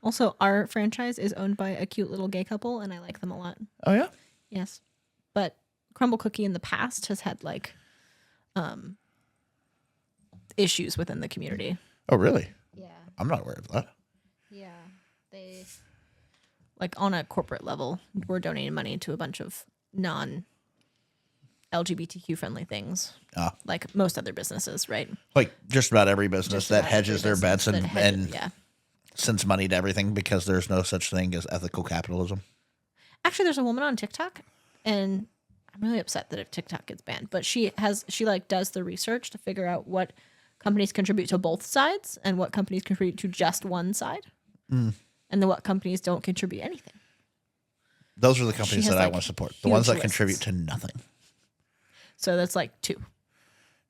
Also, our franchise is owned by a cute little gay couple, and I like them a lot. Oh, yeah? Yes. But Crumble Cookie in the past has had issues within the community. Oh, really? Yeah. I'm not aware of that. Yeah. They on a corporate level, we're donating money to a bunch of non-LGBTQ friendly things. Like most other businesses, right? Like just about every business that hedges their bets and sends money to everything because there's no such thing as ethical capitalism. Actually, there's a woman on TikTok, and I'm really upset that if TikTok gets banned, but she does the research to figure out what companies contribute to both sides and what companies contribute to just one side, and then what companies don't contribute anything. Those are the companies that I want to support. The ones that contribute to nothing. So that's like 2.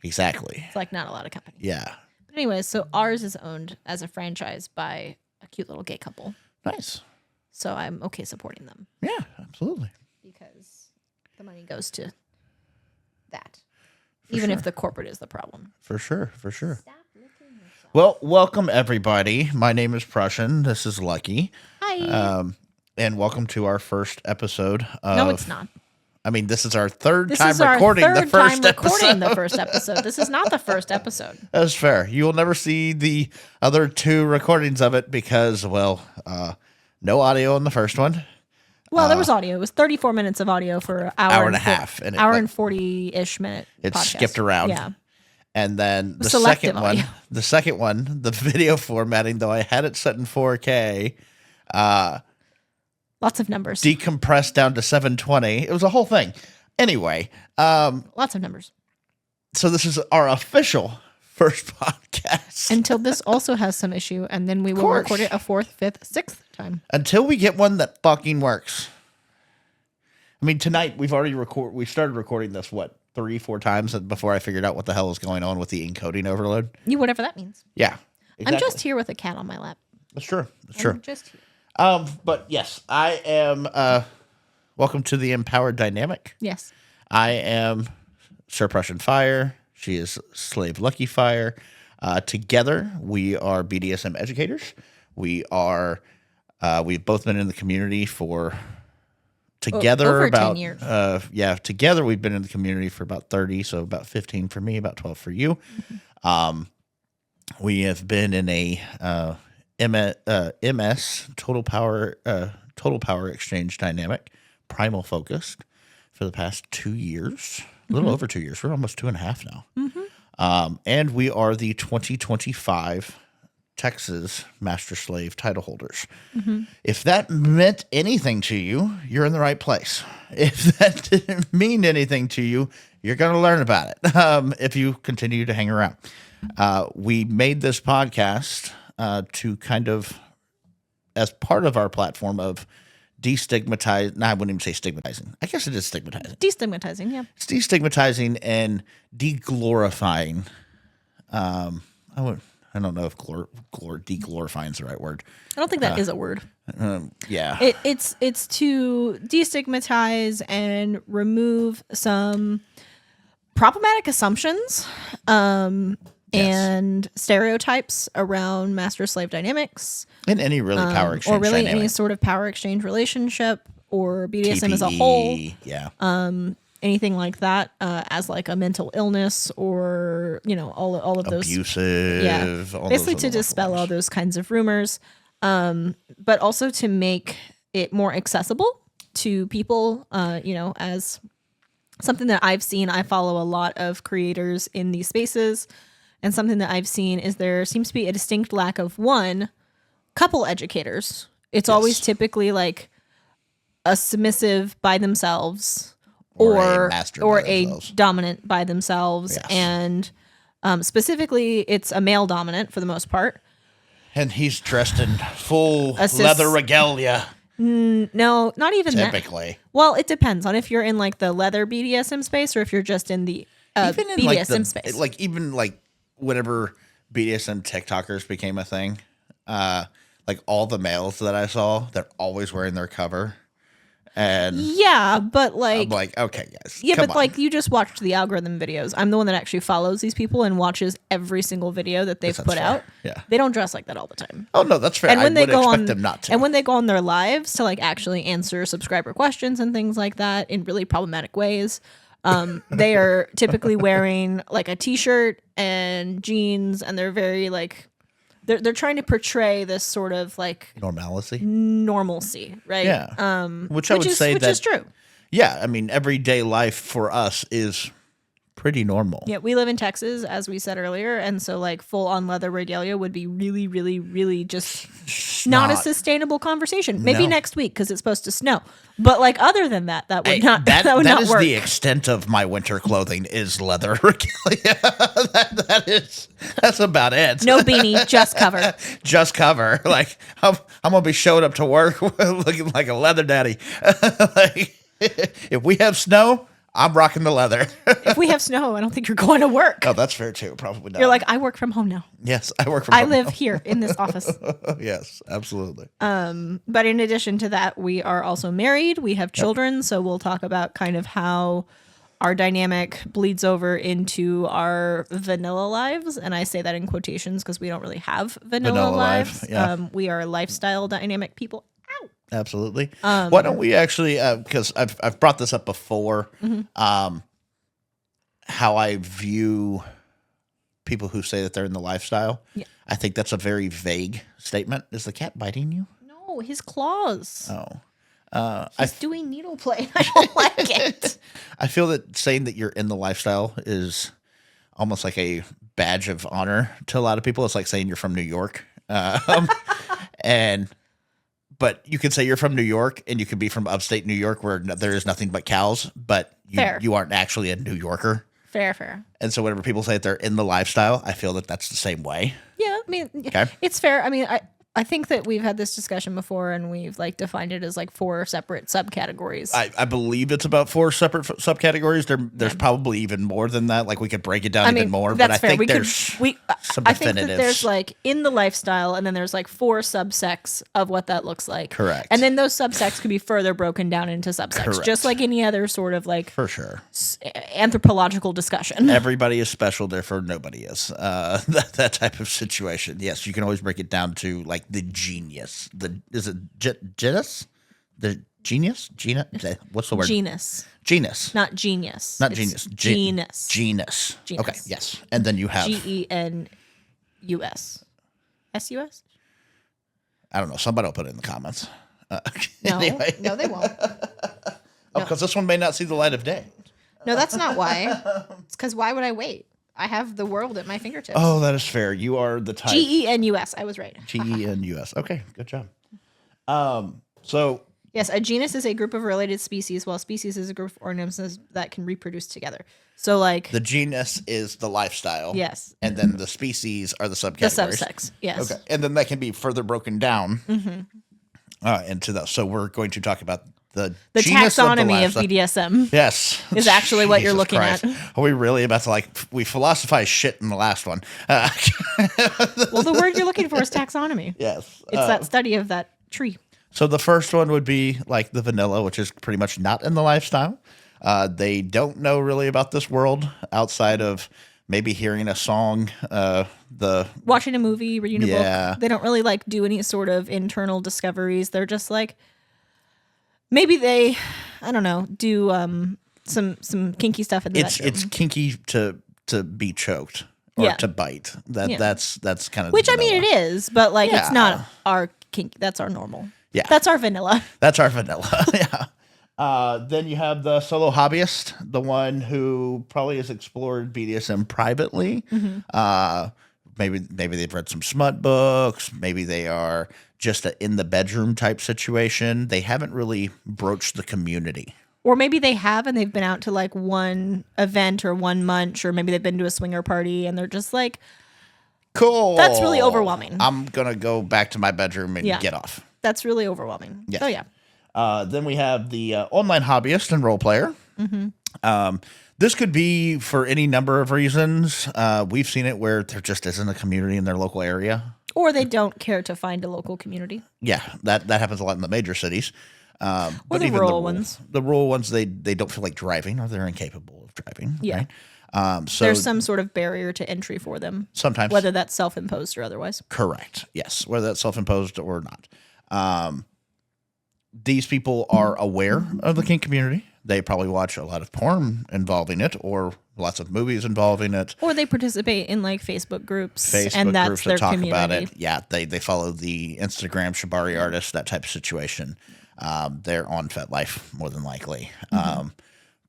Exactly. It's like not a lot of companies. Yeah. But anyways, so ours is owned as a franchise by a cute little gay couple. Nice. So I'm okay supporting them. Yeah, absolutely. Because the money goes to that. Even if the corporate is the problem. For sure, for sure. Stop licking yourself. Well, welcome everybody. My name is Prussian. This is Lucky. Hi. And welcome to our first episode of... No, it's not. I mean, this is our third This time is our recording third the first time episode. recording the first episode. This is not the first episode. That's fair. You will never see the other 2 recordings of it because, well, no audio in the first one. Well, there was audio. It was 34 minutes of audio for an hour and a half. And hour and 40-ish minute It podcast. skipped around. Yeah. And then the Selective second one, the video formatting, though I had it set in 4K, lots of numbers. decompressed down to 720. It was a whole thing. Anyway. Lots of numbers. So this is our official first podcast. Until this also has some issue, and then we will record it a 4th, 5th, 6th time. Until we get one that fucking works. I mean, tonight we started recording this, 3-4 times before I figured out what the hell was going on with the encoding overload. Whatever that means. Yeah. Exactly. I'm just here with a cat on my lap. That's true. That's true. I'm just here. But yes, I am, welcome to the Empowered Dynamic. Yes. I am Sir Prussian Fire. She is Slave Lucky Fire. Together, we are BDSM educators. We've both been in the community for over 10 years. Together we've been in the community for about 30, so about 15 for me, about 12 for you. Mm-hmm. We have been in a MS total power exchange dynamic, primal focused for the past 2 years, a little over 2 years. We're almost 2.5 now. Mm-hmm. And we are the 2025 Texas Master Slave title holders. Mm-hmm. If that meant anything to you, you're in the right place. If that didn't mean anything to you, you're going to learn about it if you continue to hang around. We made this podcast to kind of, as part of our platform of destigmatize. No, I wouldn't even say stigmatizing. I guess it is stigmatizing. Destigmatizing, yeah. It's destigmatizing and deglorifying. I don't know if deglorifying is the right word. I don't think that is a word. Yeah. It's to destigmatize and remove some problematic assumptions and stereotypes around master-slave dynamics. And any really power exchange or really dynamic. any sort of power exchange relationship or BDSM TPE, as a whole. Yeah. Anything like that as like a mental illness or, all of those. Abusive. Yeah. Basically to dispel all those kinds of rumors, but also to make it more accessible to people, as something that I've seen. I follow a lot of creators in these spaces. And something that I've seen is there seems to be a distinct lack of couple educators. It's always typically like a submissive by themselves or a dominant by themselves. Yes. And specifically, it's a male dominant for the most part. And he's dressed in full leather regalia. No, not even typically. That. Well, it depends on if you're in like the leather BDSM space or if you're just in the BDSM space. Like even like whenever BDSM TikTokers became a thing, like all the males that I saw, they're always wearing their cover. And Yeah, but like, I'm like, okay, guys. yeah, come but on. like you just watched the algorithm videos. I'm the one that actually follows these people and watches every single video that they've That's put fair. out. Yeah. They don't dress like that all the time. Oh, no, that's fair. And when I they would go expect on them not to. and when they go on their lives to like actually answer subscriber questions and things like that in really problematic ways, they are typically wearing like a t-shirt and jeans, and they're very like they're trying to portray this sort of like normalcy, right? Yeah. Which I would say which that is true. Yeah, I mean, everyday life for us is pretty normal. Yeah, we live in Texas, as we said earlier, and so like full on leather regalia would be really, really, really just not a sustainable conversation. Maybe No. next week because it's supposed to snow. But like other than that, that would Hey, not that would that not is work. the extent of my winter clothing is leather regalia. That's about it. No beanie, just cover. Just cover. Like I'm gonna be showing up to work looking like a leather daddy. Like, if we have snow, I'm rocking the leather. If we have snow, I don't think you're going to work. Oh, that's fair too. Probably not. You're like, I work from home now. yes, I work from I home live now. here in this office. Yes, absolutely. But in addition to that, we are also married. We have children, so we'll talk about kind of how our dynamic bleeds over into our vanilla lives. And I say that in quotations because we don't really have vanilla life, lives. yeah. We are lifestyle dynamic people. Ow. Absolutely. Why don't we actually? Because I've brought this up before. How I view people who say that they're in the lifestyle. Yeah. I think that's a very vague statement. Is the cat biting you? No, his claws. Oh. He's doing needle play. I don't like it. I feel that saying that you're in the lifestyle is almost like a badge of honor to a lot of people. It's like saying you're from New York. But you could say you're from New York, and you could be from upstate New York where there is nothing but cows, but you aren't actually a New Yorker. Fair. And so whenever people say that they're in the lifestyle, I feel that that's the same way. Yeah, I mean, Okay. it's fair. I mean, I think that we've had this discussion before, and we've like defined it as like 4 separate subcategories. I believe it's about 4 separate subcategories. There's probably even more than that. Like we could break it down even more, but I fair. think there's some I think that definitives. there's like in the lifestyle, and then there's like 4 subsects of what that looks like. Correct. And then those subsects could be further broken down into subsects, Correct. just like any other sort of like For sure. anthropological discussion. Everybody is special, therefore nobody is. That type of situation. Yes, you can always break it down to like the genius. Is it genus? The genius? What's the word? Genus, Genus. not genius. Not It's genius. Genus. Genus. Genus. Okay, yes. And then you have, GENUS. SUS? I don't know, somebody will put it in the comments. No, Anyway. no, they won't. Oh, because this one may not see the light of day. No, that's not why. It's because why would I wait? I have the world at my fingertips. Oh, that is fair. You are the type. GENUS. I was right. GENUS. Okay, good job. So Yes, a genus is a group of related species, while species is a group of organisms that can reproduce together. So, like the genus is the lifestyle. yes, And then the species are the the subcategories. subsex. Yes. Okay. And then that can be further broken down into those. So we're going to talk about the genus taxonomy of lifestyle. BDSM. Yes. Is actually what you're Jesus looking Christ. at. Are we really about to we philosophize shit in the last one? Well, the word you're looking for is taxonomy. Yes. It's that study of that tree. So the first one would be like the vanilla, which is pretty much not in the lifestyle. They don't know really about this world outside of maybe hearing a song, Watching a movie, reading a Yeah. book. They don't really like do any sort of internal discoveries. They're just like maybe they, I don't know, do some kinky stuff in the bedroom. it's kinky to be choked or Yeah. to bite. Yeah. That's kind of Which the I mean, it vanilla. is, but like it's Yeah. not our kink. That's our normal. Yeah. That's our vanilla. That's our vanilla. Yeah. Then you have the solo hobbyist, the one who probably has explored BDSM privately. Maybe they've read some smut books. Maybe they are just a in the bedroom type situation. They haven't really broached the community. Or maybe they have and they've been out to like one event or one munch, or maybe they've been to a swinger party and they're just like, Cool. That's really overwhelming. I'm gonna go back to my bedroom and Yeah. get off. that's really overwhelming. Yes. So yeah. Then we have the online hobbyist and role player. This could be for any number of reasons. We've seen it where there just isn't a community in their local area. Or they don't care to find a local community. Yeah, that happens a lot in the major cities. Or But the even rural ones. the rural ones, they don't feel like driving, or they're incapable of driving. Yeah. Right? So There's some sort of barrier to entry for them, sometimes, whether that's self-imposed or otherwise. correct. Yes, whether that's self-imposed or not. These people are aware of the kink community. They probably watch a lot of porn involving it, or lots of movies involving it. Or they participate in like Facebook groups, Facebook and that's groups their that talk community. about it. Yeah, they follow the Instagram shibari artists, that type of situation. They're on FetLife more than likely.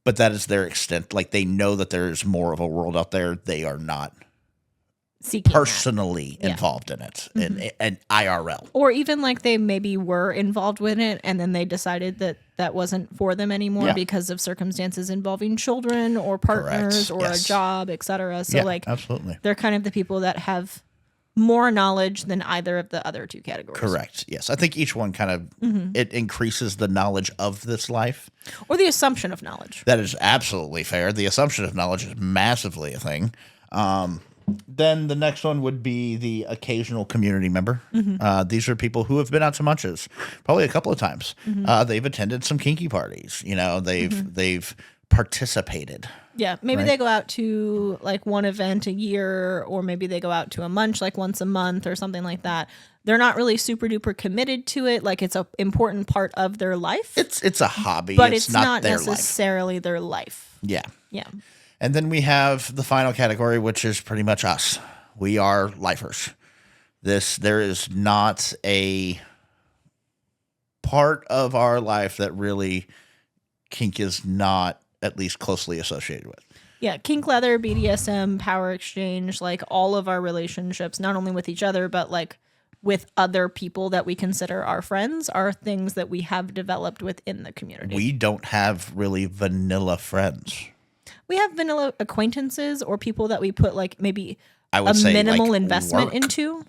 But that is their extent. Like, they know that there's more of a world out there. They are not Seeking that. personally involved in it, and IRL. Or even like they maybe were involved with it and then they decided that that wasn't for them anymore Yeah. because of circumstances involving children or partners Correct. or Yes. a job, etc. So Yeah, like absolutely. they're kind of the people that have more knowledge than either of the other two categories. Correct. Yes. I think each one kind of, it increases the knowledge of this life. Or the assumption of knowledge. That is absolutely fair. The assumption of knowledge is massively a thing. Then the next one would be the occasional community member. These are people who have been out to Munches probably a couple of times. They've attended some kinky parties. You know, they've participated. Yeah, maybe Right. they go out to like one event a year, or maybe they go out to a munch like once a month or something like that. They're not really super duper committed to it. Like it's an important part of their life, It's a hobby, but it's not their life. necessarily their life. Yeah. Yeah. And then we have the final category, which is pretty much us. We are lifers. There is not a part of our life that really kink is not at least closely associated with. Yeah, kink leather, BDSM, power exchange, like all of our relationships, not only with each other, but like with other people that we consider our friends, are things that we have developed within the community. We don't have really vanilla friends. We have vanilla acquaintances or people that we put like maybe I would a say minimal like investment into.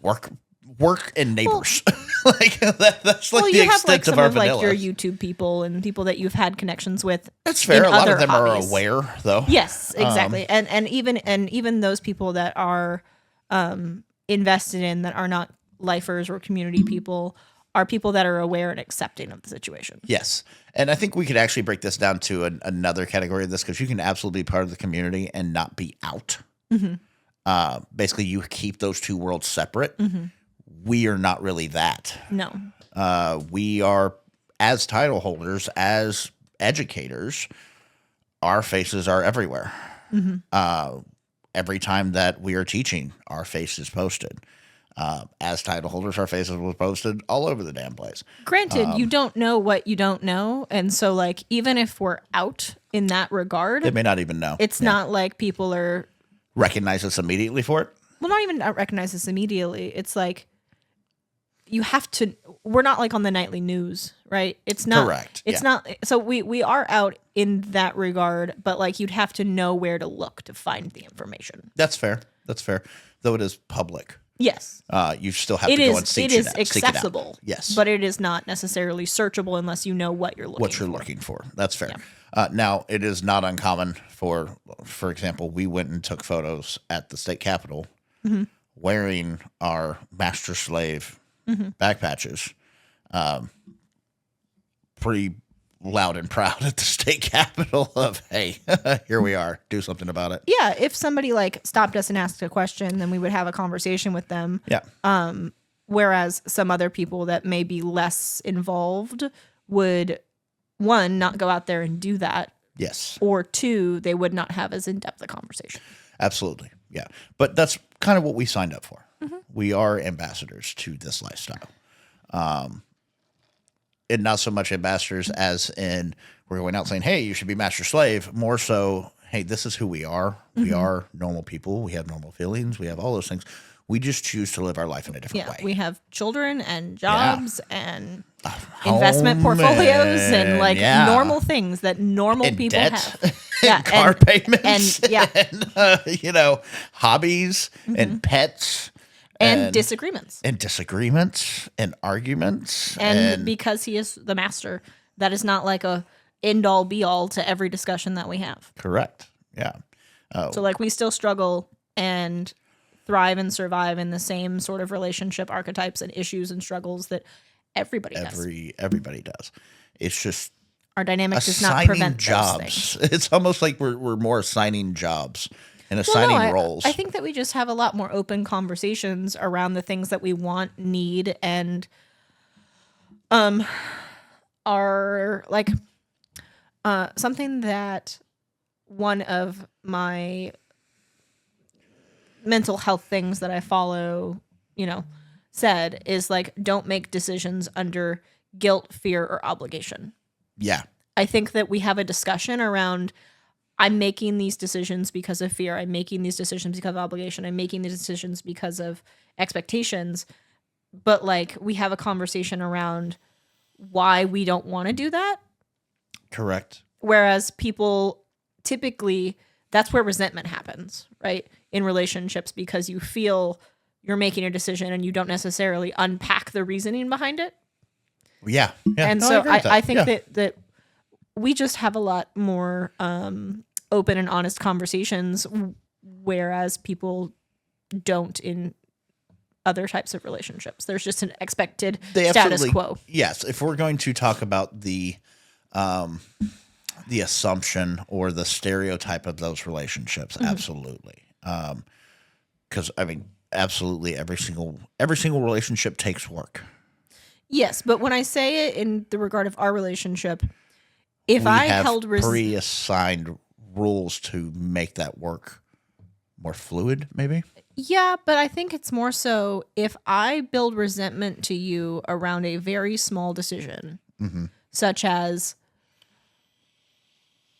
Work and neighbors. Like that's like Well, the you have extent like of some our of like vanilla. your YouTube people and people that you've had connections with. That's fair. in A lot other of them hobbies. are aware, though. Yes, exactly. And even those people that are invested in, that are not lifers or community people, are people that are aware and accepting of the situation. Yes. And I think we could actually break this down to another category of this, because you can absolutely be part of the community and not be out. Basically, you keep those two worlds separate. We are not really that. No. We are, as title holders, as educators, our faces are everywhere. Every time that we are teaching, our face is posted. As title holders, our faces were posted all over the damn place. Granted, you don't know what you don't know. And so, like, even if we're out in that regard, They may not even know. it's not like people are, Recognize us immediately for it. well, not even recognize this immediately. It's like, you have to, we're not like on the nightly news, right? It's not. Correct, It's yeah. not. So we are out in that regard, but like you'd have to know where to look to find the information. That's fair. That's fair. Though it is public. Yes. You still have It to go is. and seek It is it out. Seek it out. accessible. Yes. But it is not necessarily searchable unless you know what you're looking What you're for. looking for. That's fair. Now, it is not uncommon for example, we went and took photos at the state capitol wearing our master slave back patches. Pretty loud and proud at the state capitol of, hey, here we are. Do something about it. Yeah, if somebody like stopped us and asked a question, then we would have a conversation with them. Yeah. Whereas some other people that may be less involved would, one, not go out there and do that, Yes. or two, they would not have as in-depth a conversation. Absolutely. Yeah. But that's kind of what we signed up for. We are ambassadors to this lifestyle. And not so much ambassadors as in we're going out saying, hey, you should be master slave. More so, hey, this is who we are. We are normal people. We have normal feelings. We have all those things. We just choose to live our life in a different way. We have children and jobs and investment portfolios and and like normal things that normal And people debt. have. And car payments. And yeah, and, hobbies and pets. and disagreements. And disagreements and arguments. And because he is the master, that is not like a end all be all to every discussion that we have. Correct. Yeah. So like we still struggle and thrive and survive in the same sort of relationship archetypes and issues and struggles that everybody does. Everybody does. It's just Our dynamic does not assigning prevent jobs. those things. It's almost like we're more assigning jobs and Well, assigning no, roles. I think that we just have a lot more open conversations around the things that we want, need, and are like something that one of my mental health things that I follow, said is like, don't make decisions under guilt, fear, or obligation. Yeah. I think that we have a discussion around, I'm making these decisions because of fear. I'm making these decisions because of obligation. I'm making these decisions because of expectations. But like, we have a conversation around why we don't want to do that. Correct. Whereas people typically, that's where resentment happens, right? In relationships, because you feel you're making a decision and you don't necessarily unpack the reasoning behind it. Yeah. And No, so agree with that. I think Yeah. that we just have a lot more open and honest conversations, whereas people don't in other types of relationships. There's just an expected status quo. Yes. If we're going to talk about the assumption or the stereotype of those relationships, absolutely. Because I mean, absolutely every single relationship takes work. Yes, but when I say it in the regard of our relationship, if We I have held pre-assigned rules to make that work more fluid, maybe. yeah, but I think it's more so if I build resentment to you around a very small decision, such as,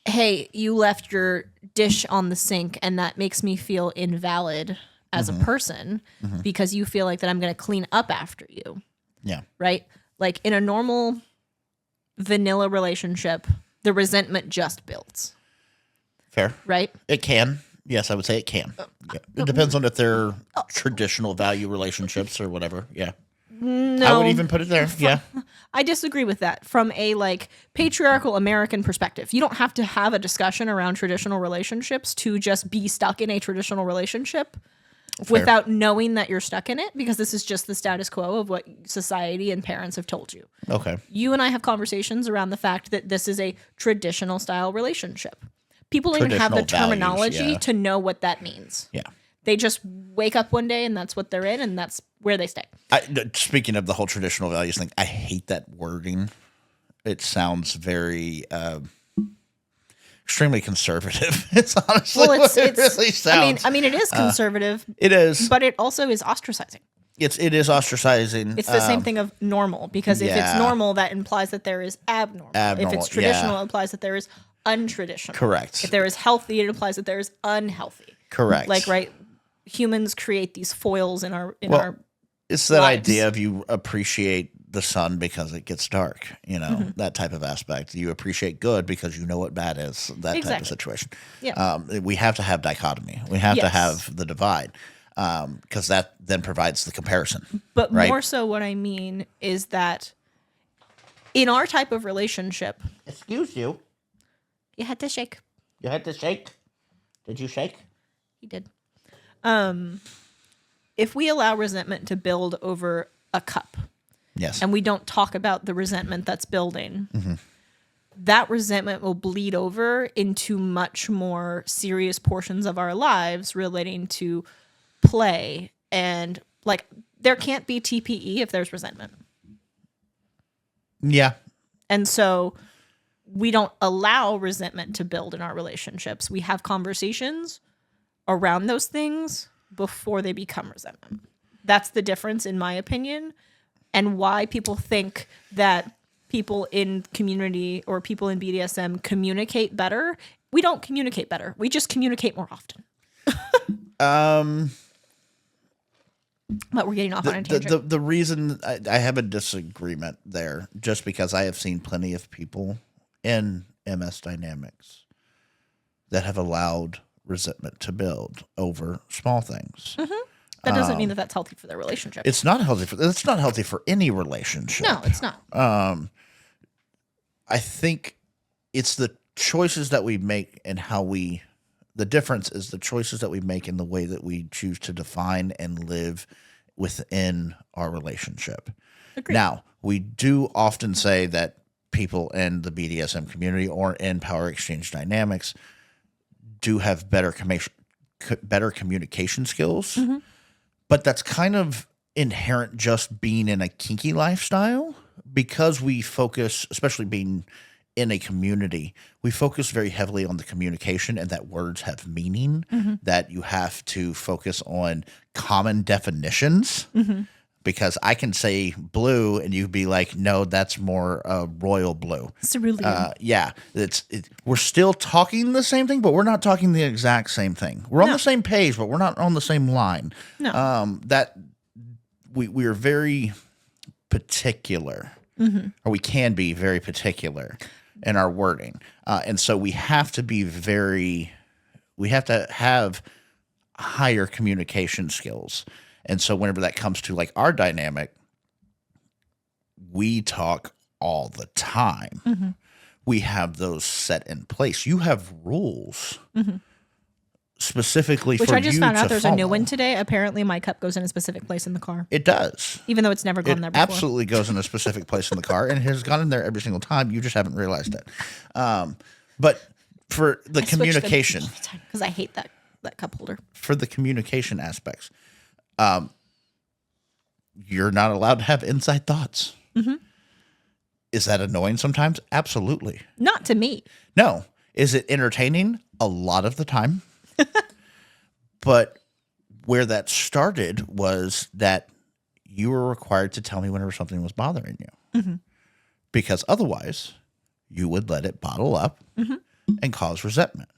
hey, you left your dish on the sink and that makes me feel invalid as a person because you feel like that I'm going to clean up after you. Yeah. Right? Like in a normal vanilla relationship, the resentment just builds. Fair. Right? It can. Yes, I would say it can. Yeah. It depends on if they're traditional value relationships or whatever. Yeah. No. I would even put it there. Yeah. I disagree with that from a like patriarchal American perspective. You don't have to have a discussion around traditional relationships to just be stuck in a traditional relationship without knowing that you're stuck in it, because this is just the status quo of what society and parents have told you. Okay. You and I have conversations around the fact that this is a traditional style relationship. People don't even have the Traditional terminology values, yeah. to know what that means. Yeah. They just wake up one day and that's what they're in and that's where they stay. Speaking of the whole traditional values thing, I hate that wording. It sounds very extremely conservative. It's honestly what it really sounds. I mean, it is conservative. It is, but it also is ostracizing. it is ostracizing. It's the same thing of normal, because if it's normal, that implies that there is abnormal. If it's traditional, it implies that there is untraditional. Correct. If there is healthy, it implies that there is unhealthy. Correct. Like, right, humans create these foils in our it's that lives. idea of you appreciate the sun because it gets dark, that type of aspect. You appreciate good because you know what bad is, that type of situation. Yeah. We have to have dichotomy. We have to have the divide because that then provides the comparison. But right? more so what I mean is that in our type of relationship... Excuse you. You had to shake. You had to shake? Did you shake? He did. If we allow resentment to build over a cup, yes, and we don't talk about the resentment that's building, that resentment will bleed over into much more serious portions of our lives relating to play. And like, there can't be TPE if there's resentment. Yeah. And so we don't allow resentment to build in our relationships. We have conversations around those things before they become resentment. That's the difference, in my opinion, and why people think that people in community or people in BDSM communicate better. We don't communicate better. We just communicate more often. But we're getting off on a tangent. The reason I have a disagreement there, just because I have seen plenty of people in MS dynamics that have allowed resentment to build over small things. That doesn't mean that that's healthy for their relationship. It's not healthy for any relationship. No, it's not. I think it's the choices that we make and the difference is the choices that we make in the way that we choose to define and live within our relationship. Agreed. Now, we do often say that people in the BDSM community or in power exchange dynamics do have better communication skills, but that's kind of inherent just being in a kinky lifestyle, because we focus, especially being in a community, we focus very heavily on the communication and that words have meaning, that you have to focus on common definitions. Because I can say blue and you'd be like, no, that's more royal blue. Cerulean. Yeah, we're still talking the same thing, but we're not talking the exact same thing. We're on the same page, but we're not on the same line. No. That we are very particular, or we can be very particular in our wording, and so we have to have higher communication skills. And so whenever that comes to like our dynamic, we talk all the time. We have those set in place. You have rules specifically Which for you I just found out there's follow. a new one today. Apparently my cup goes in a specific place in the car, It does. even though it's never gone there before. Absolutely goes in a specific place in the car and has gone in there every single time. You just haven't realized it. But for the communication, because I hate that cup holder. for the communication aspects, you're not allowed to have inside thoughts. Is that annoying sometimes? Absolutely. Not to me. No. Is it entertaining? A lot of the time. But where that started was that you were required to tell me whenever something was bothering you. Because otherwise, you would let it bottle up and cause resentment.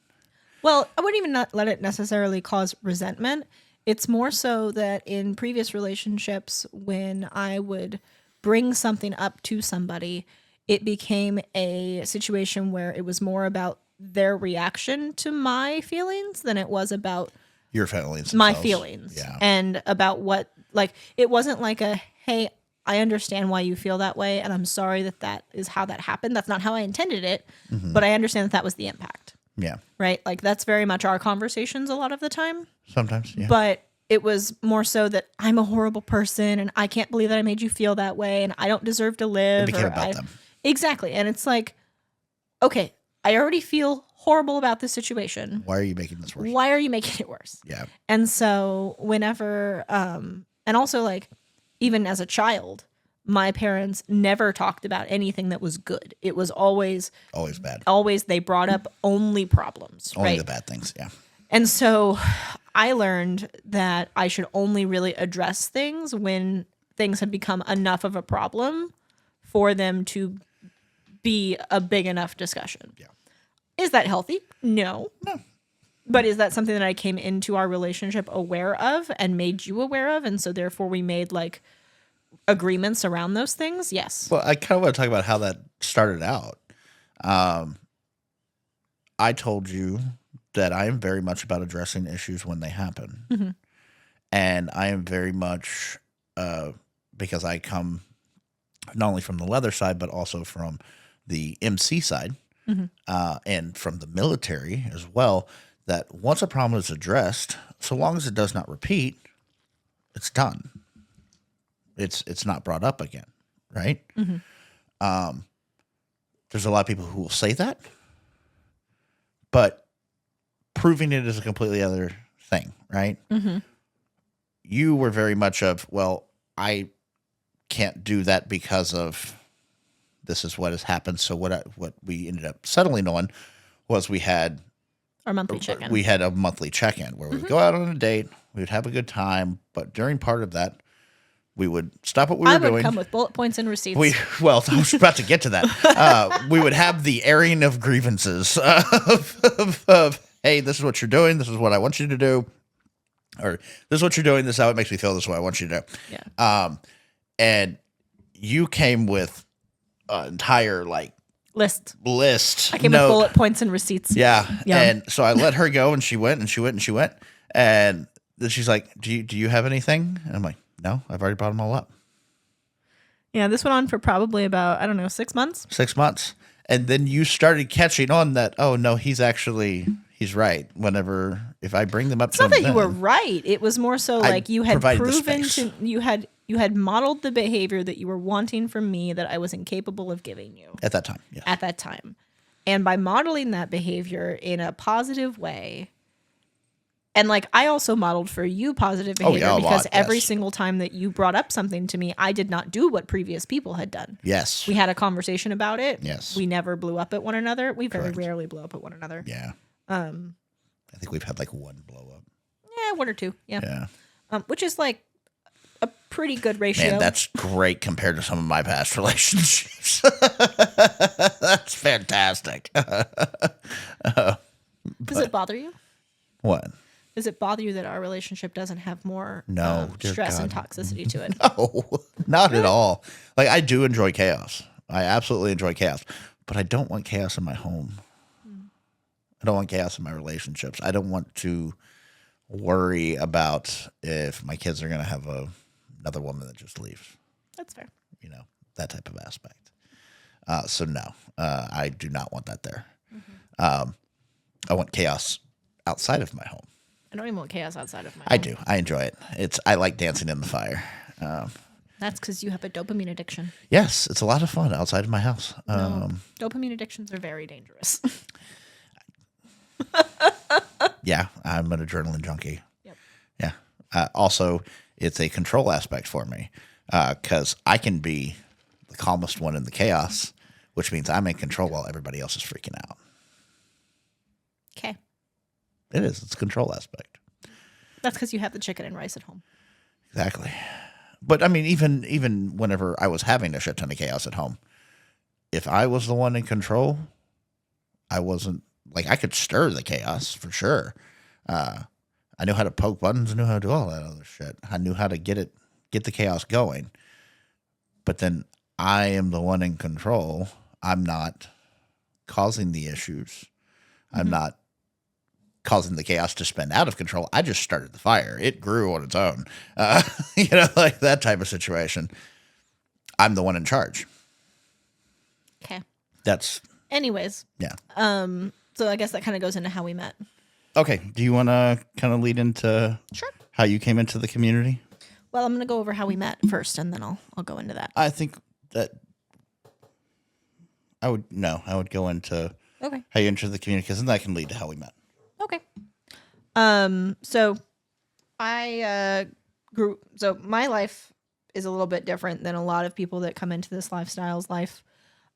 Well, I wouldn't even not let it necessarily cause resentment. It's more so that in previous relationships, when I would bring something up to somebody, it became a situation where it was more about their reaction to my feelings than it was about Your feelings. my themselves. feelings. Yeah. And about what, like, it wasn't like a, hey, I understand why you feel that way, and I'm sorry that is how that happened. That's not how I intended it, but I understand that was the impact. Yeah. Right? Like, that's very much our conversations a lot of the time. Sometimes, yeah. But it was more so that I'm a horrible person and I can't believe that I made you feel that way and I don't deserve to live. It became about them. Exactly. And it's like, okay, I already feel horrible about this situation. Why are you making this worse? Why are you making it worse? Yeah. And so whenever, and also like, even as a child, my parents never talked about anything that was good. It was always bad. Always they brought up only problems, Only right? the bad things, yeah. And so I learned that I should only really address things when things had become enough of a problem for them to be a big enough discussion. Yeah. Is that healthy? No. But is that something that I came into our relationship aware of and made you aware of? And so therefore we made like agreements around those things? Yes. Well, I kind of want to talk about how that started out. I told you that I am very much about addressing issues when they happen. And I am very much, because I come not only from the leather side, but also from the MC side, and from the military as well, that once a problem is addressed, so long as it does not repeat, it's done. It's not brought up again, right? There's a lot of people who will say that, but proving it is a completely other thing, right? You were very much of, well, I can't do that because of this is what has happened. So what we ended up settling on was we had Our monthly check-in. We had a monthly check-in where we would go out on a date, we would have a good time, but during part of that, we would stop what we were doing. I would come with bullet points and receipts. Well, I was about to get to that. We would have the airing of grievances of, hey, this is what you're doing. This is what I want you to do. Or this is what you're doing. This is how it makes me feel. This is what I want you to do. Yeah. And you came with an entire list. I came with bullet points and receipts. Yeah. Yum. And so I let her go, and she went, and she went, and she went. And then she's like, do you have anything? And I'm like, no, I've already brought them all up. Yeah, this went on for probably about, 6 months. 6 months. And then you started catching on that, oh, no, he's actually he's right. If I bring them up It's to not him, that you were then right. It was more so I like you had provided the proven space. you had modeled the behavior that you were wanting from me that I was incapable of giving you at that time, yes. at that time. And by modeling that behavior in a positive way, and like I also modeled for you positive behavior a because lot, every yes. single time that you brought up something to me, I did not do what previous people had done. Yes. We had a conversation about it. Yes. We never blew up at one another. We very Correct. rarely blow up at one another. Yeah. I think we've had like one blow up. Yeah, one or two. Yeah. Yeah. Which is like a pretty good ratio. Man, that's great compared to some of my past relationships. That's fantastic. Does it bother you? What? Does it bother you that our relationship doesn't have more No, dear stress and God. toxicity to it? No, not at all. Like, I do enjoy chaos. I absolutely enjoy chaos, but I don't want chaos in my home. I don't want chaos in my relationships. I don't want to worry about if my kids are going to have another woman that just leaves. That's fair. You know, that type of aspect. So no, I do not want that there. I want chaos outside of my home. I don't even want chaos outside of my I home. do. I enjoy it. I like dancing in the fire. That's because you have a dopamine addiction. Yes, it's a lot of fun outside of my house. No, dopamine addictions are very dangerous. Yeah, I'm an adrenaline junkie. Yep. Yeah. Also, it's a control aspect for me because I can be the calmest one in the chaos, which means I'm in control while everybody else is freaking out. Okay. It is. It's a control aspect. That's because you have the chicken and rice at home. Exactly. But I mean, even whenever I was having a shit ton of chaos at home, if I was the one in control, I wasn't like I could stir the chaos for sure. I knew how to poke buttons. I knew how to do all that other shit. I knew how to get the chaos going. But then I am the one in control. I'm not causing the issues. I'm not causing the chaos to spin out of control. I just started the fire. It grew on its own. Like that type of situation. I'm the one in charge. Okay. That's Anyways, yeah. so I guess that kind of goes into how we met. Okay. Do you want to kind of lead into Sure. how you came into the community? Well, I'm going to go over how we met first, and then I'll go into that. I think that I would go into Okay. how you entered the community because then that can lead to how we met. Okay. So I grew. So my life is a little bit different than a lot of people that come into this lifestyle's life.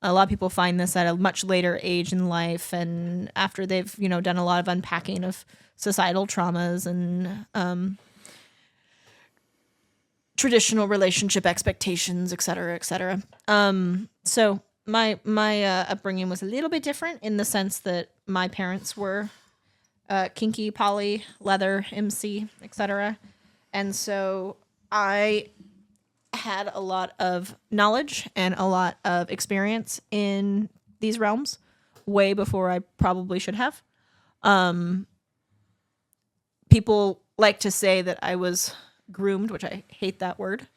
A lot of people find this at a much later age in life, and after they've done a lot of unpacking of societal traumas and traditional relationship expectations, et cetera, et cetera. So my upbringing was a little bit different in the sense that my parents were kinky, poly, leather, MC, et cetera. And so I had a lot of knowledge and a lot of experience in these realms way before I probably should have. People like to say that I was groomed, which I hate that word.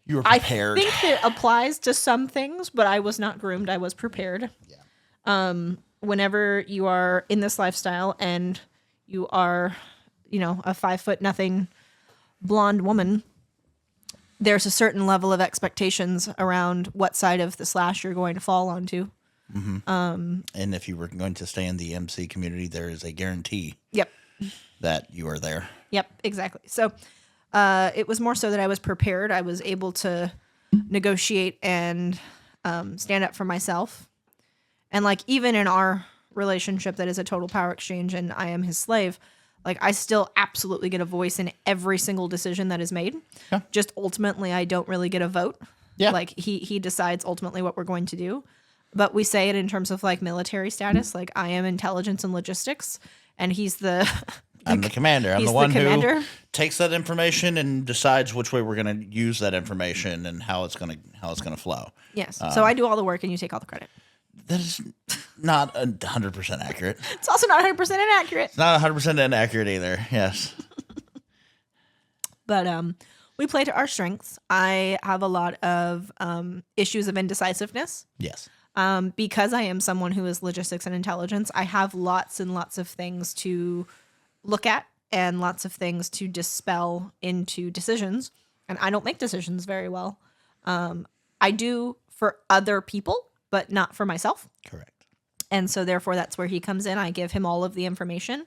You were prepared. I think it applies to some things, but I was not groomed. I was prepared. Yeah. Whenever you are in this lifestyle and you are, a 5'0" blonde woman, there's a certain level of expectations around what side of the slash you're going to fall onto. Mm-hmm. And if you were going to stay in the MC community, there is a guarantee. Yep. That you are there. Yep, exactly. So it was more so that I was prepared. I was able to negotiate and stand up for myself. And like even in our relationship that is a total power exchange and I am his slave, like I still absolutely get a voice in every single decision that is made. Yeah. Just ultimately I don't really get a vote. Yeah. Like he decides ultimately what we're going to do. But we say it in terms of like military status. Like I am intelligence and logistics and he's the I'm the commander. I'm he's the one the commander. who takes that information and decides which way we're going to use that information and how it's going to flow. Yes. So I do all the work and you take all the credit. That is not 100% accurate. It's also not 100% inaccurate. It's not 100% inaccurate either. Yes. But we play to our strengths. I have a lot of issues of indecisiveness. Yes. Because I am someone who is logistics and intelligence, I have lots and lots of things to look at and lots of things to dispel into decisions. And I don't make decisions very well. I do for other people, but not for myself. Correct. And so therefore that's where he comes in. I give him all of the information.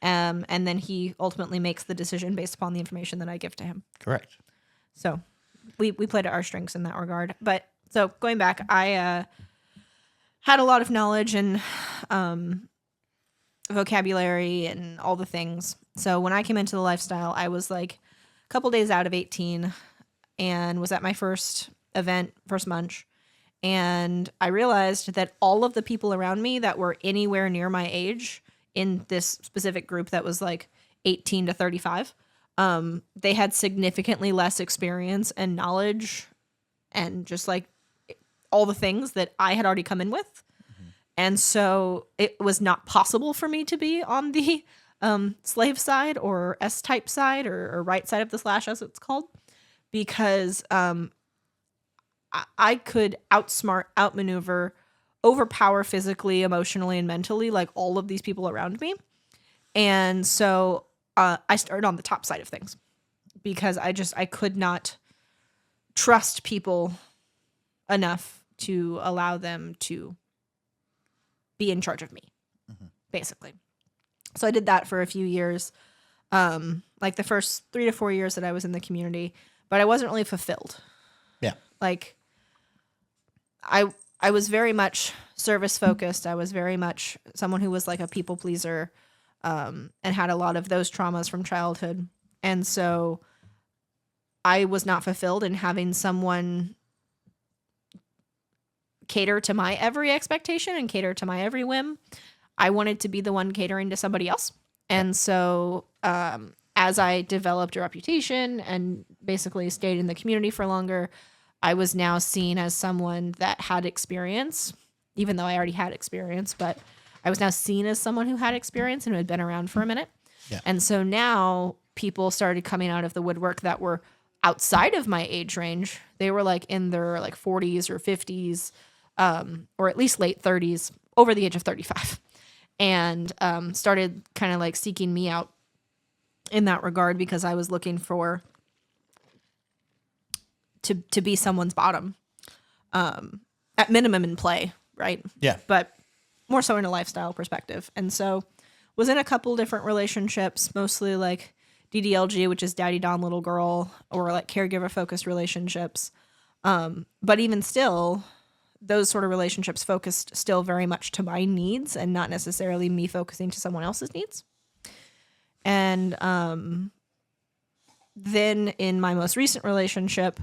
And then he ultimately makes the decision based upon the information that I give to him. Correct. So we play to our strengths in that regard. But so going back, I had a lot of knowledge and vocabulary and all the things. So when I came into the lifestyle, I was like a couple days out of 18 and was at my first event, first munch. And I realized that all of the people around me that were anywhere near my age in this specific group that was like 18 to 35, they had significantly less experience and knowledge and just like all the things that I had already come in with. And so it was not possible for me to be on the slave side or S-type side or right side of the slash, as it's called, because I could outsmart, outmaneuver, overpower physically, emotionally, and mentally, like all of these people around me. And so I started on the top side of things because I could not trust people enough to allow them to be in charge of me, basically. So I did that for a few years, like the first 3 to 4 years that I was in the community, but I wasn't really fulfilled. Yeah. Like I was very much service focused. I was very much someone who was like a people pleaser, and had a lot of those traumas from childhood. And so I was not fulfilled in having someone cater to my every expectation and cater to my every whim. I wanted to be the one catering to somebody else. And so as I developed a reputation and basically stayed in the community for longer, I was now seen as someone that had experience, even though I already had experience, but I was now seen as someone who had experience and who had been around for a minute. Yeah. And so now people started coming out of the woodwork that were outside of my age range. They were like in their like 40s or 50s, or at least late 30s, over the age of 35, and started kind of like seeking me out in that regard because I was looking for to be someone's bottom, at minimum in play, right? Yeah. But more so in a lifestyle perspective. And so was in a couple different relationships, mostly like DDLG, which is daddy Don little girl, or like caregiver focused relationships. But even still, those sort of relationships focused still very much to my needs and not necessarily me focusing to someone else's needs. And then in my most recent relationship,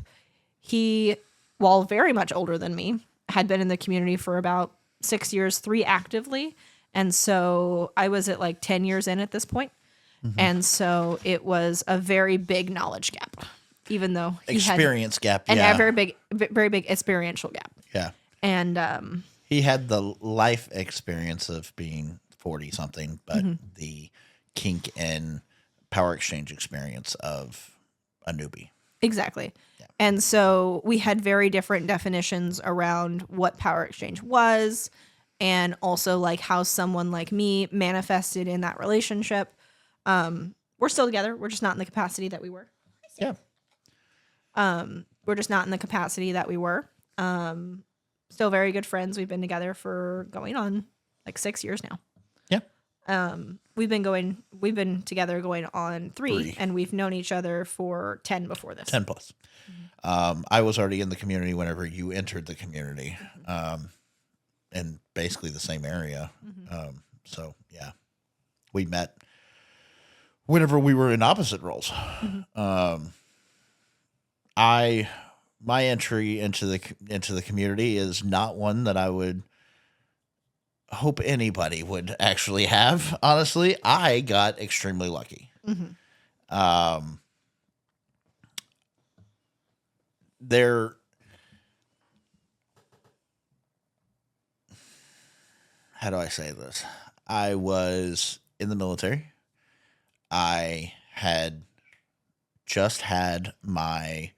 he, while very much older than me, had been in the community for about 6 years, 3 actively. And so I was at like 10 years in at this point. And so it was a very big knowledge gap, even though he Experience gap. and Yeah. a very big experiential gap. Yeah. And He had the life experience of being 40 something, but the kink and power exchange experience of a newbie. exactly. Yeah. And so we had very different definitions around what power exchange was, and also like how someone like me manifested in that relationship. We're still together. We're just not in the capacity that we were. Yeah. We're just not in the capacity that we were. Still very good friends. We've been together for going on like 6 years now. Yeah. We've been together going on 3, and we've known each other for 10 before this. 10 plus. I was already in the community whenever you entered the community, in basically the same area. So yeah, we met whenever we were in opposite roles. My entry into the community is not one that I would hope anybody would actually have. Honestly, I got extremely lucky. How do I say this? I was in the military. I had just had my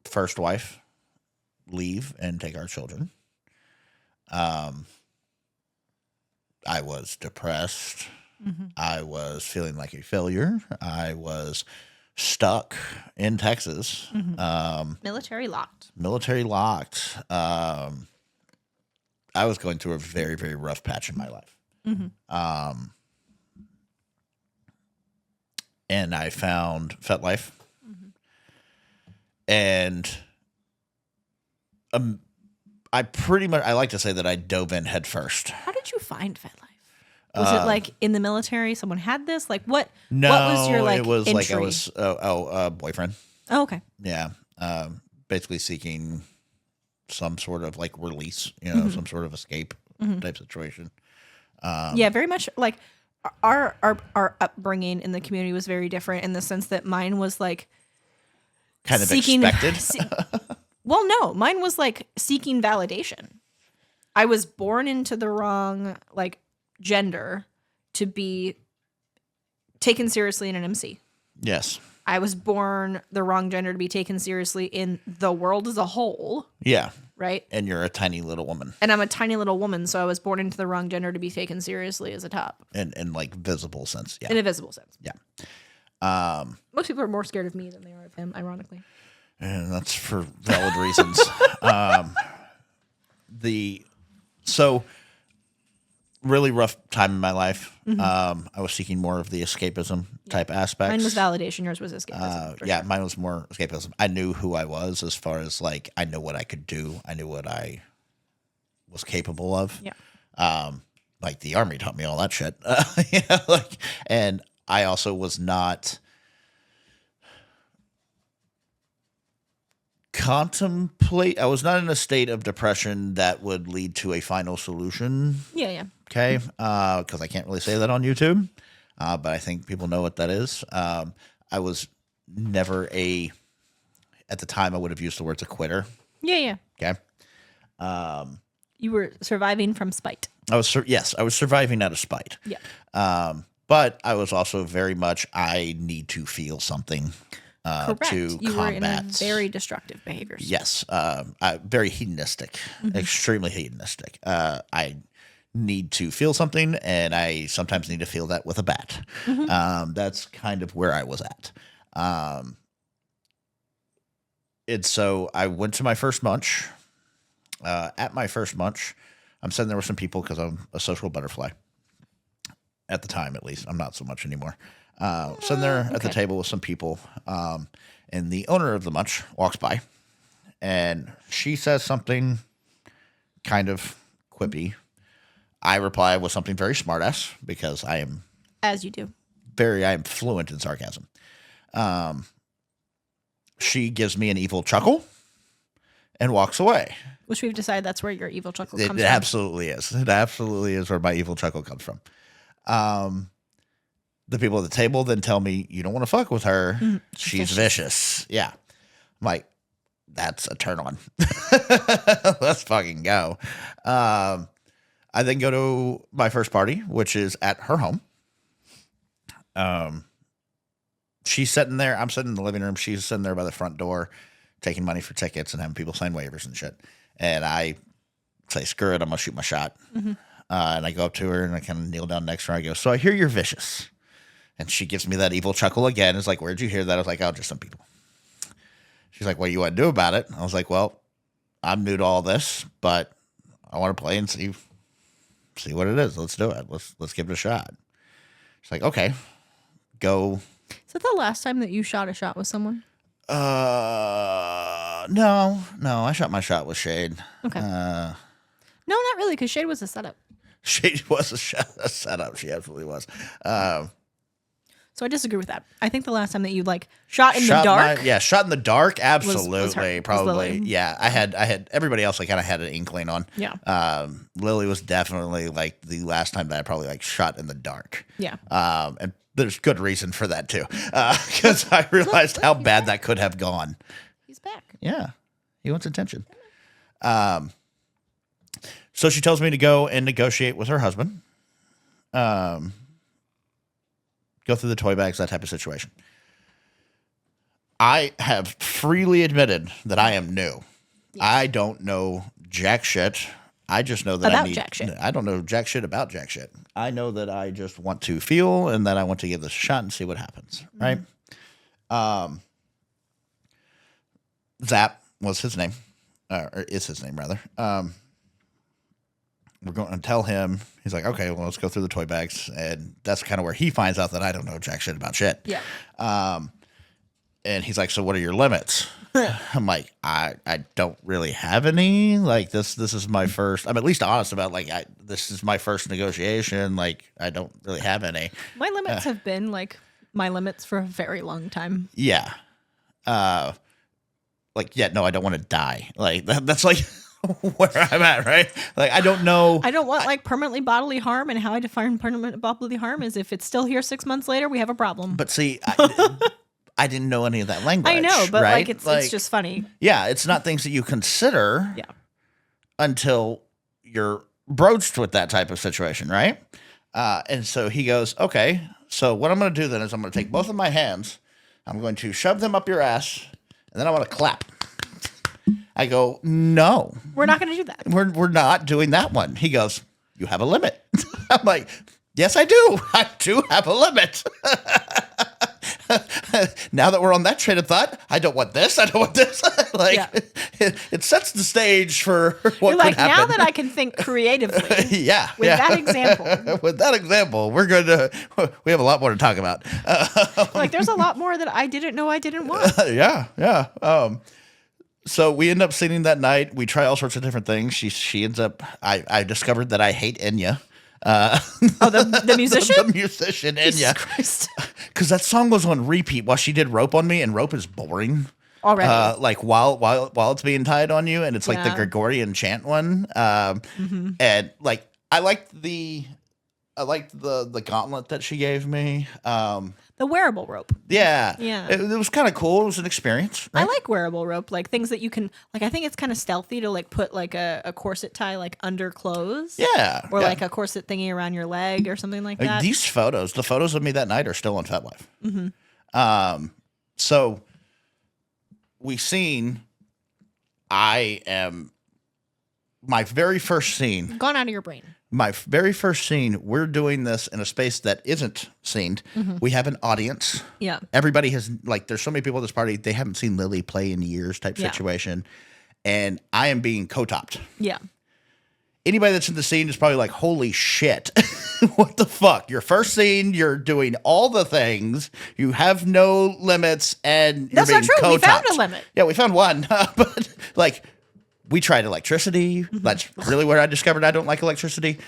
first wife leave and take our children. I was depressed. I was feeling like a failure. I was stuck in Texas. Military locked. Military locked. I was going through a very, very rough patch in my life. And I found FetLife. And I like to say that I dove in head first. How did you find FetLife? Was it like in the military? Someone had this? Like what? No, what was your like? It was entry? like I was boyfriend. Oh, okay. Yeah, basically seeking some sort of like release, some sort of escape type situation. Yeah, very much like our upbringing in the community was very different in the sense that mine was like kind of expected. Well, no, mine was like seeking validation. I was born into the wrong like gender to be taken seriously in an MC. Yes. I was born the wrong gender to be taken seriously in the world as a whole. Yeah. Right. And you're a tiny little woman. And I'm a tiny little woman, so I was born into the wrong gender to be taken seriously as a top. In like visible sense. Yeah. In a visible sense. Yeah. Most people are more scared of me than they are of him, ironically. And that's for valid reasons. So really rough time in my life. I was seeking more of the escapism type aspects. Mine was validation. Yours was escapism. Yeah, mine was more escapism. I knew who I was as far as like I knew what I could do. I knew what I was capable of. Yeah. Like the Army taught me all that shit. And I also was not I was not in a state of depression that would lead to a final solution. Yeah. Okay. Because I can't really say that on YouTube. But I think people know what that is. I was never at the time I would have used the words a quitter. Yeah. Okay. You were surviving from spite. I was surviving out of spite. Yeah. But I was also very much, I need to feel something. Correct. To you combat. Were in a very destructive behaviors. Yes. Very hedonistic, extremely hedonistic. I need to feel something, and I sometimes need to feel that with a bat. That's kind of where I was at. And so I went to my first munch. At my first munch, I'm sitting there with some people because I'm a social butterfly. At the time, at least. I'm not so much anymore. Sitting there at the table with some people, and the owner of the munch walks by, and she says something kind of quippy. I reply with something very smartass because I am, as you do, I am fluent in sarcasm. She gives me an evil chuckle and walks away. Which we've decided that's where your evil chuckle comes from. It absolutely is. It absolutely is where my evil chuckle comes from. The people at the table then tell me, you don't want to fuck with her. She's vicious. Yeah. I'm like, that's a turn on. Let's fucking go. I then go to my first party, which is at her home. She's sitting there. I'm sitting in the living room. She's sitting there by the front door taking money for tickets and having people sign waivers and shit. And I say, screw it. I'm going to shoot my shot. And I go up to her and I kind of kneel down next to her. I go, so I hear you're vicious. And she gives me that evil chuckle again. It's like, where'd you hear that? I was like, oh, just some people. She's like, what do you want to do about it? I was like, well, I'm new to all this, but I want to play and see what it is. Let's do it. Let's give it a shot. She's like, okay, go. Is that the last time that you shot a shot with someone? No, I shot my shot with Shade. Okay. No, not really, because Shade was a setup. Shade was a setup. She absolutely was. So I disagree with that. I think the last time that you like shot in the dark. Shot in the dark. Absolutely. Was her, probably. was Yeah. I had everybody else I kind of had an inkling on. Yeah. Lily was definitely like the last time that I probably like shot in the dark. Yeah. And there's good reason for that too. Because I realized how bad that could have gone. He's back. Yeah. He wants attention. So she tells me to go and negotiate with her husband. Go through the toy bags, that type of situation. I have freely admitted that I am new. I don't know jack shit. I just know that About jack shit. I don't know jack shit about jack shit. I know that I just want to feel and that I want to give this a shot and see what happens. Right. Zap was his name, or is his name rather. We're going to tell him. He's like, okay, well, let's go through the toy bags, and that's kind of where he finds out that I don't know jack shit about shit. Yeah. And he's like, so what are your limits? I'm like, I don't really have any. Like this is my first. I'm at least honest about like this is my first negotiation. Like I don't really have any. My limits have been like my limits for a very long time. Yeah. Like, yeah, no, I don't want to die. Like that's like where I'm at, right? Like I don't know. I don't want like permanently bodily harm, and how I define permanent bodily harm is if it's still here 6 months later, we have a problem. But see, I didn't know any of that language. I know, but right? it's just funny. Yeah, it's not things that you consider. Yeah. Until you're broached with that type of situation, right? And so he goes, okay, so what I'm going to do then is I'm going to take both of my hands, I'm going to shove them up your ass, and then I want to clap. I go, no. We're not going to do that. We're not doing that one. He goes, you have a limit. I'm like, yes, I do. I do have a limit. Now that we're on that train of thought, I don't want this. I don't want this. Like Yeah. it sets the stage for what You're like, could happen. now that I can think creatively. Yeah. With that example. With that example, we have a lot more to talk about. Like, there's a lot more that I didn't know I didn't want. Yeah. So we end up singing that night. We try all sorts of different things. She ends up. I discovered that I hate Enya. The musician? The musician Enya. Christ. Because that song was on repeat while she did Rope on Me, and Rope is boring. Already. Like while it's being tied on you, and it's like the Yeah. Gregorian chant one. And like I liked the gauntlet that she gave me. The wearable rope. Yeah. Yeah. It was kind of cool. It was an experience. Right? I like wearable rope, like things that you can, like, I think it's kind of stealthy to like put like a corset tie like under clothes. Yeah. Or yeah. like a corset thingy around your leg or something like that. These photos, the photos of me that night are still on FetLife. So we seen, my very first scene, Gone out of your brain. we're doing this in a space that isn't seen. We have an audience. Yeah. Everybody has, like, there's so many people at this party, they haven't seen Lily play in years type Yeah. situation. And I am being co-topped. Yeah. Anybody that's in the scene is probably like, holy shit, what the fuck? Your first scene, you're doing all the things, you have no limits, and you're That's being not true. We co-topped. found a limit. Yeah, we found one. But like, we tried electricity. That's really where I discovered I don't like electricity.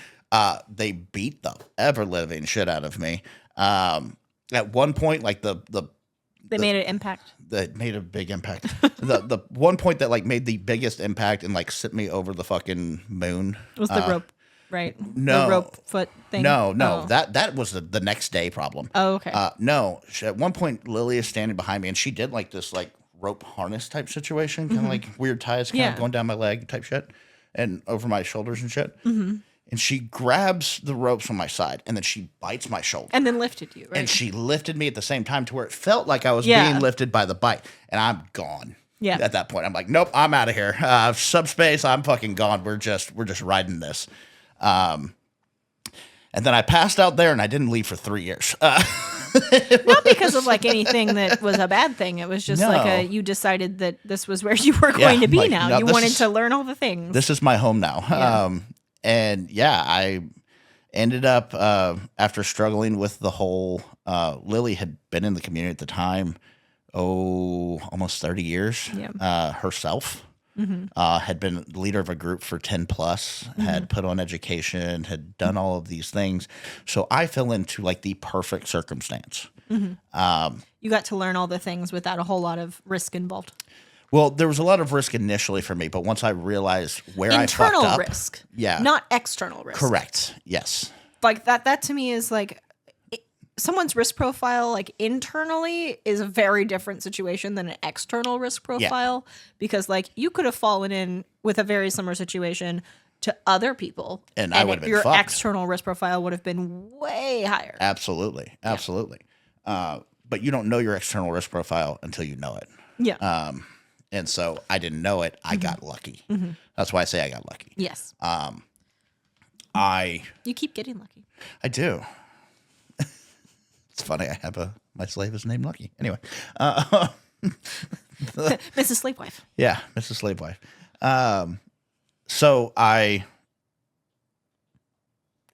They beat the ever-living shit out of me. At one point, like They made an impact. that made a big impact. the one point that like made the biggest impact and like sent me over the fucking moon Was the rope, right? no. The rope foot thing. No, Oh. that was the next day problem. Oh, okay. No, at one point Lily is standing behind me and she did like this like rope harness type situation, kind of like weird ties kind Yeah. of going down my leg type shit and over my shoulders and shit. And she grabs the ropes from my side and then she bites my shoulder. And then lifted you, right? And she lifted me at the same time to where it felt like I was Yeah. being lifted by the bite. And I'm gone. Yeah. At that point, I'm like, nope, I'm out of here. Subspace, I'm fucking gone. We're just riding this. And then I passed out there and I didn't leave for 3 years. Not because of like anything that was a bad thing. It was just No. like you decided that this was where you were going to be like, now. no, You this wanted is- to learn all the things. This is my home now. Yeah. And yeah, I ended up, after struggling with the whole, Lily had been in the community at the time, almost 30 years, Yeah. herself. Had been leader of a group for 10 plus, had put on education, had done all of these things. So I fell into like the perfect circumstance. You got to learn all the things without a whole lot of risk involved. Well, there was a lot of risk initially for me, but once I realized where I Internal fucked up, risk. Yeah. Not external risk. correct. Yes. Like that to me is like someone's risk profile, like internally, is a very different situation than an external risk profile. Because like you could have fallen in with a very similar situation to other people, And I would have been your fucked. external risk profile would have been way higher. Absolutely. Absolutely. But you don't know your external risk profile until you know it. Yeah. And so I didn't know it. I got lucky. That's why I say I got lucky. Yes. I You keep getting lucky. do. It's funny. I have my slave is named Lucky. Anyway. Mrs. Slave Wife. Yeah, Mrs. Slave Wife. So I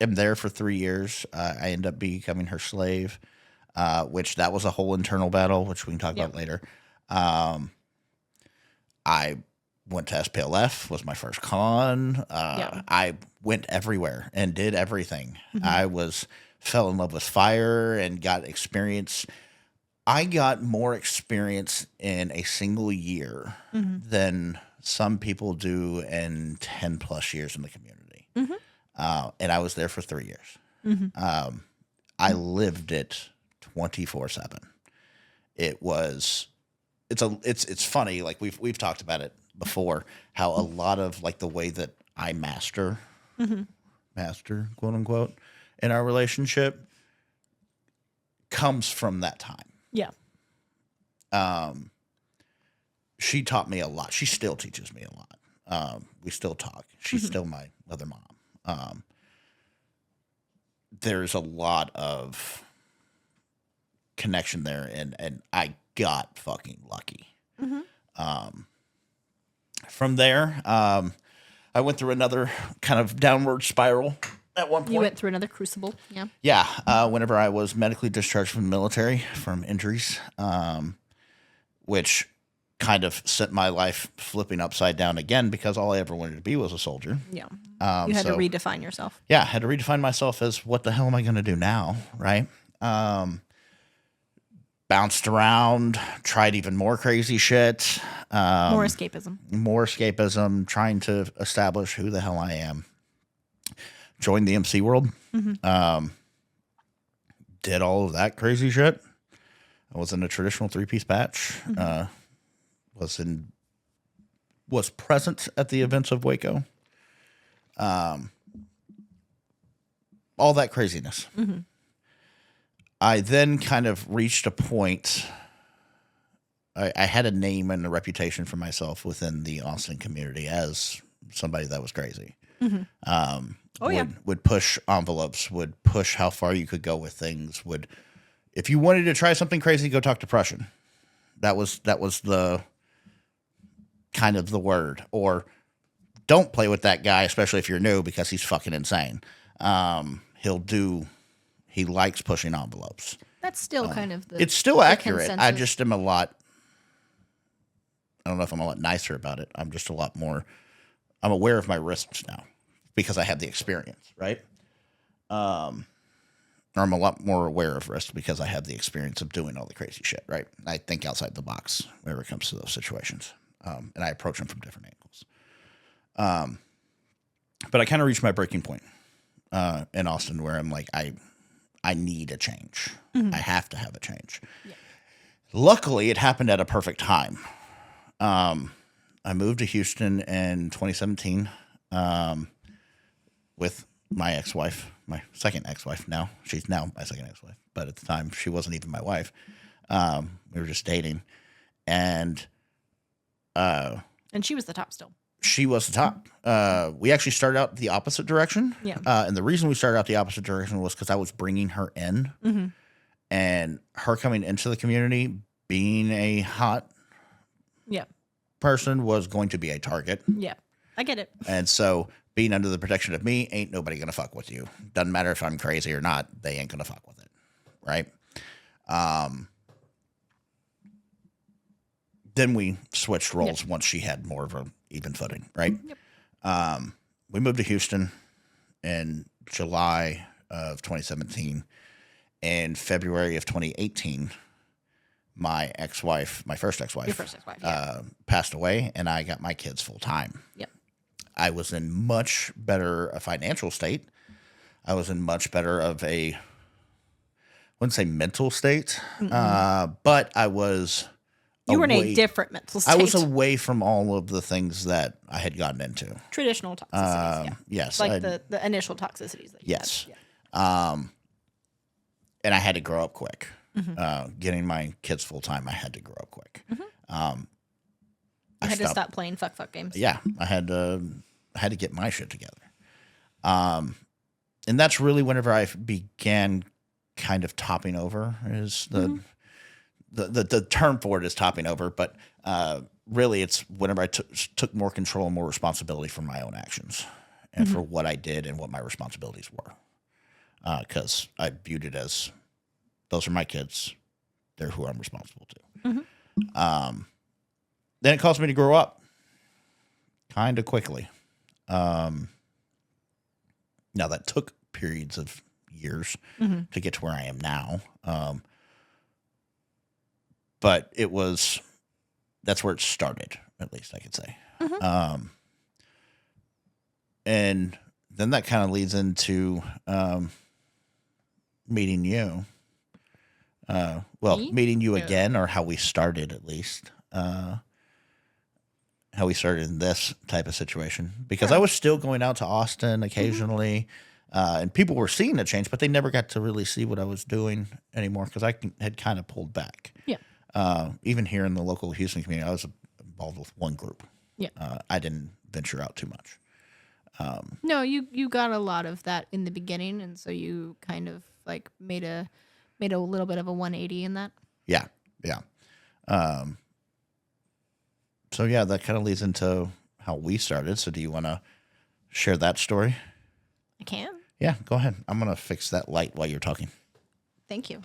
am there for 3 years. I end up becoming her slave, which that was a whole internal battle, which we can talk about later. I went to SPLF, was my first con. I went everywhere and did everything. I fell in love with fire and got experience. I got more experience in a single year than some people do in 10 plus years in the community. And I was there for 3 years. I lived it 24/7. It's funny. Like we've talked about it before, how a lot of like the way that I master quote unquote in our relationship comes from that time. Yeah. She taught me a lot. She still teaches me a lot. We still talk. She's still my other mom. There's a lot of connection there, and I got fucking lucky. From there, I went through another kind of downward spiral at one point. You went through another crucible. Yeah. Yeah. Whenever I was medically discharged from the military from injuries, which kind of sent my life flipping upside down again because all I ever wanted to be was a soldier. Yeah. You had to redefine yourself. Yeah. I had to redefine myself as what the hell am I going to do now? Right. Bounced around, tried even more crazy shit. More escapism. Trying to establish who the hell I am. Joined the MC world. Did all of that crazy shit. I was in a traditional 3-piece batch. Was present at the events of Waco. All that craziness. I then kind of reached a point. I had a name and a reputation for myself within the Austin community as somebody that was crazy. Would push envelopes, would push how far you could go with things. If you wanted to try something crazy, go talk to Prussian. That was the kind of the word. Or don't play with that guy, especially if you're new, because he's fucking insane. He likes pushing envelopes. That's still kind of it's still accurate. consensus. I just am I don't know if I'm a lot nicer about it. I'm just a lot more, I'm aware of my risks now because I have the experience, right? Or I'm a lot more aware of risk because I have the experience of doing all the crazy shit, right? I think outside the box whenever it comes to those situations. And I approach them from different angles. But I kind of reached my breaking point in Austin where I'm like, I need a change. I have to have a change. Yeah. Luckily, it happened at a perfect time. I moved to Houston in 2017 with my ex-wife, my second ex-wife now. She's now my second ex-wife. But at the time, she wasn't even my wife. We were just dating. And she was the top still. She was the top. We actually started out the opposite direction. Yeah. And the reason we started out the opposite direction was because I was bringing her in. And her coming into the community, being a hot person, was going to be a target. Yeah, I get it. And so being under the protection of me, ain't nobody going to fuck with you. Doesn't matter if I'm crazy or not. They ain't going to fuck with it. Right? Then we switched roles once she had more of an even footing, right? Yep. We moved to Houston in July of 2017. In February of 2018, my first ex-wife, passed away, and I got my kids full time. Yep. I was in much better a financial state. I was in much better of I wouldn't say mental state, but I was. You were in a different mental state. I was away from all of the things that I had gotten into. Traditional toxicities, yes. Like the initial toxicities. That you yes. had. Yeah. And I had to grow up quick. Getting my kids full time, I had to grow up quick. You had to stopped. stop playing fuck games. Yeah, I had to get my shit together. And that's really whenever I began kind of topping over is the term for it is topping over, but really it's whenever I took more control and more responsibility for my own actions and for what I did and what my responsibilities were. Because I viewed it as those are my kids. They're who I'm responsible to. Then it caused me to grow up kind of quickly. Now that took periods of years to get to where I am now. But that's where it started, at least I could say. And then that kind of leads into meeting you. Meeting you again, or how we started at least. How we started in this type of situation. Because I was still going out to Austin occasionally. And people were seeing a change, but they never got to really see what I was doing anymore because I had kind of pulled back. Yeah. Even here in the local Houston community, I was involved with one group. Yeah. I didn't venture out too much. No, you got a lot of that in the beginning, and so you kind of like made a little bit of a 180 in that. Yeah. So yeah, that kind of leads into how we started. So do you want to share that story? I can. Yeah, go ahead. I'm going to fix that light while you're talking. Thank you.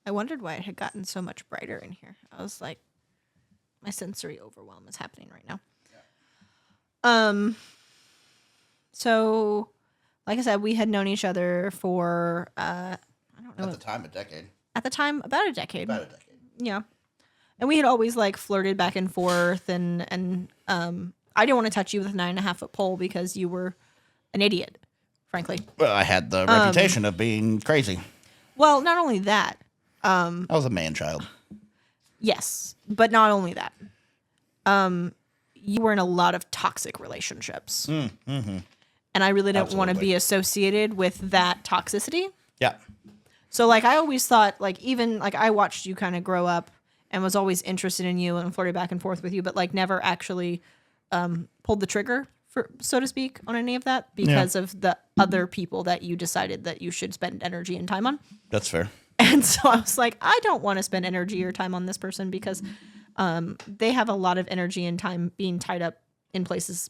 I wondered why it had gotten so much brighter in here. I was like, my sensory overwhelm is happening right now. Yeah. So, like I said, we had known each other for, I don't know. At the time, a decade. At the time, about a decade. About a decade. Yeah. And we had always like flirted back and forth and I didn't want to touch you with a 9.5-foot pole because you were an idiot, frankly. Well, I had the reputation of being crazy. Well, not only that. I was a man-child. Yes, but not only that. You were in a lot of toxic relationships. And I really don't want to be associated with that toxicity. Yeah. So, like, I always thought, like, even, like, I watched you kind of grow up and was always interested in you and flirted back and forth with you, but, like, never actually pulled the trigger, so to speak, on any of that because of the other people that you decided that you should spend energy and time on. That's fair. And so I was like, I don't want to spend energy or time on this person because they have a lot of energy and time being tied up in places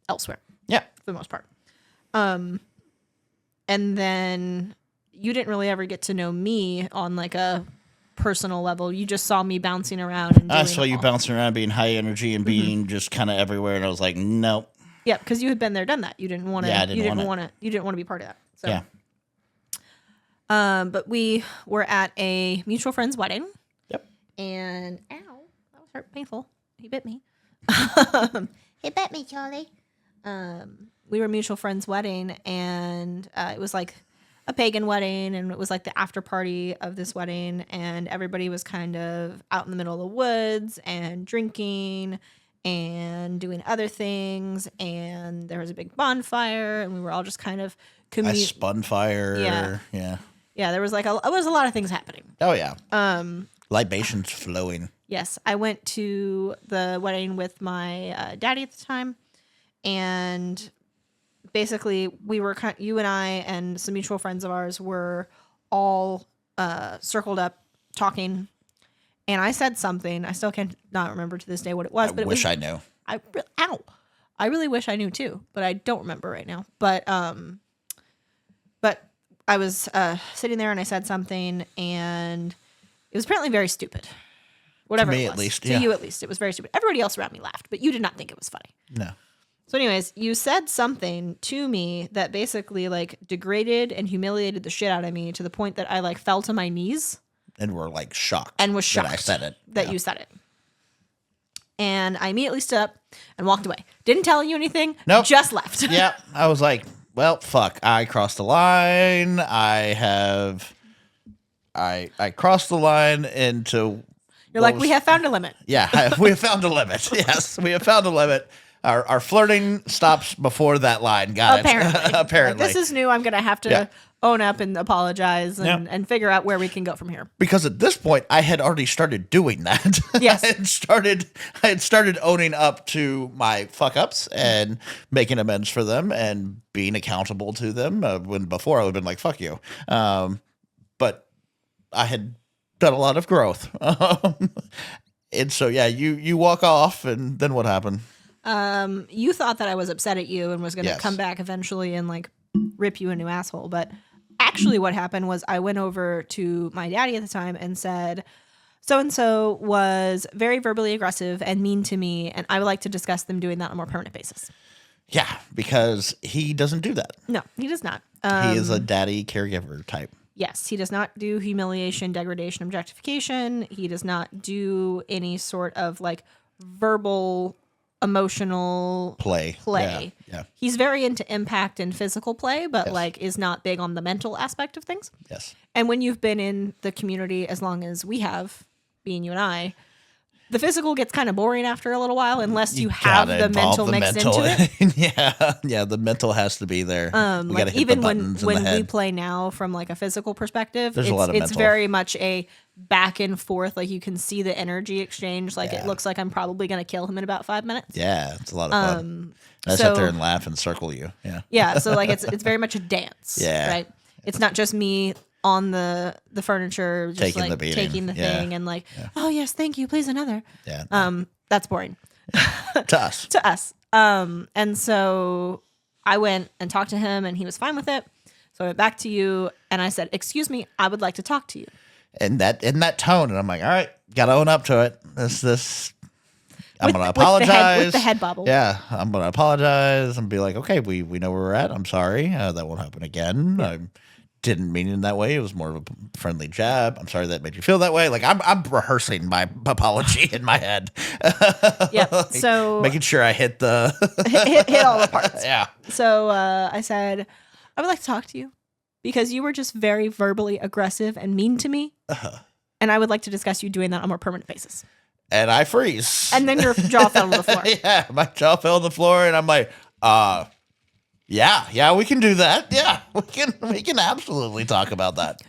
elsewhere. Yeah. For the most part. And then you didn't really ever get to know me on like a personal level. You just saw me bouncing around. And I saw you bouncing around, being high energy and being just kind of everywhere. And I was like, nope. Yeah, because you had been there, done that. You didn't want to. You didn't want to be part of that. So. Yeah. But we were at a mutual friend's wedding. Yep. And ow, that was painful. He bit me. He bit me, Charlie. We were a mutual friend's wedding, and it was like a pagan wedding, and it was like the after party of this wedding, and everybody was kind of out in the middle of the woods and drinking and doing other things, and there was a big bonfire, and we were all just kind of I spun fire. Yeah, there was like it was a lot of things happening. Oh yeah. Libations flowing. Yes, I went to the wedding with my daddy at the time, and basically we were you and I and some mutual friends of ours were all circled up talking, and I said something. I still cannot remember to this day what it was. But I knew. I really wish I knew too, but I don't remember right now. But I was sitting there and I said something, and it was apparently very stupid. Whatever to me, it was. At least, to you at least, it was very stupid. Everybody else around me laughed, but you did not think it was funny. No. So anyways, you said something to me that basically like degraded and humiliated the shit out of me to the point that I like fell to my knees. And were like shocked. And was shocked that I said it. That you said it. And I immediately stood up and walked away. Didn't tell you anything. Nope. Just left. Yeah. I was like, well, fuck. I crossed the line. I crossed the line into... You're like, we have found a limit. Yeah, we have found a limit. Yes, we have found a limit. Our flirting stops before that line. Got Apparently. it. Apparently. Like, this is new. I'm going to have to own up and apologize and figure out where we can go from here. Because at this point, I had already started doing that. Yes. I had started owning up to my fuck ups and making amends for them and being accountable to them. When before I would have been like, fuck you. But I had done a lot of growth. And so, yeah, you walk off, and then what happened? You thought that I was upset at you and was going to Yes. come back eventually and like rip you a new asshole. But actually what happened was I went over to my daddy at the time and said, so-and-so was very verbally aggressive and mean to me, and I would like to discuss them doing that on a more permanent basis. Yeah, because he doesn't do that. No, he does not. He is a daddy caregiver type. Yes, he does not do humiliation, degradation, objectification. He does not do any sort of like verbal, emotional Play. Yeah. He's very into impact and physical play, but Yes. like is not big on the mental aspect of things. Yes. And when you've been in the community as long as we have, being you and I, the physical gets kind of boring after a little while unless you have gotta the involve mental the mixed mental. into it. Yeah, the mental has to be there. We Like gotta hit even the when buttons in the we head. play now from like a physical perspective, There's a lot of it's mental. very much a back and forth. Like you can see the energy exchange. Like Yeah. it looks like I'm probably going to kill him in about 5 minutes. Yeah, it's a lot of fun. I so- sit there and laugh and circle you. Yeah. Yeah, so like it's very much a dance. Yeah. Right. It's not just me on the furniture, just Taking like the beating. taking the Yeah. thing and like, oh yes, thank you, please another. Yeah. That's boring To us. to us. And so I went and talked to him, and he was fine with it. So I went back to you, and I said, "Excuse me, I would like to talk to you." In that tone, and I'm like, all right, gotta own up to it. This. I'm With gonna the- with the head- apologize. with the head bobble. Yeah, I'm gonna apologize and be like, okay, we know where we're at. I'm sorry. That won't happen again. I didn't mean it that way. It was more of a friendly jab. I'm sorry that made you feel that way. Like I'm rehearsing my apology in my head. Yep. Like, So making sure I hit the hit all the parts. yeah. So I said, I would like to talk to you because you were just very verbally aggressive and mean to me. And I would like to discuss you doing that on a more permanent basis. And I freeze. And then your jaw fell on the floor. Yeah, my jaw fell on the floor, and I'm like, yeah, we can do that. Yeah, we can absolutely talk about that.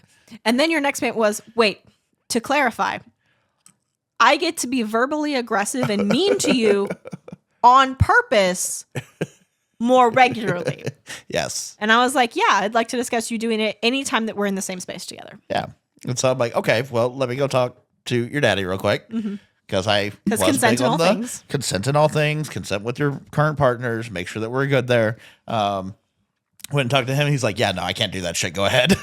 And then your next point was, wait, to clarify, I get to be verbally aggressive and mean to you on purpose more regularly. Yes. And I was like, yeah, I'd like to discuss you doing it anytime that we're in the same space together. Yeah. And so I'm like, okay, well, let me go talk to your daddy real quick. Because consent in all things. Consent in all things. Consent with your current partners. Make sure that we're good there. Went and talked to him. He's like, yeah, no, I can't do that shit. Go ahead.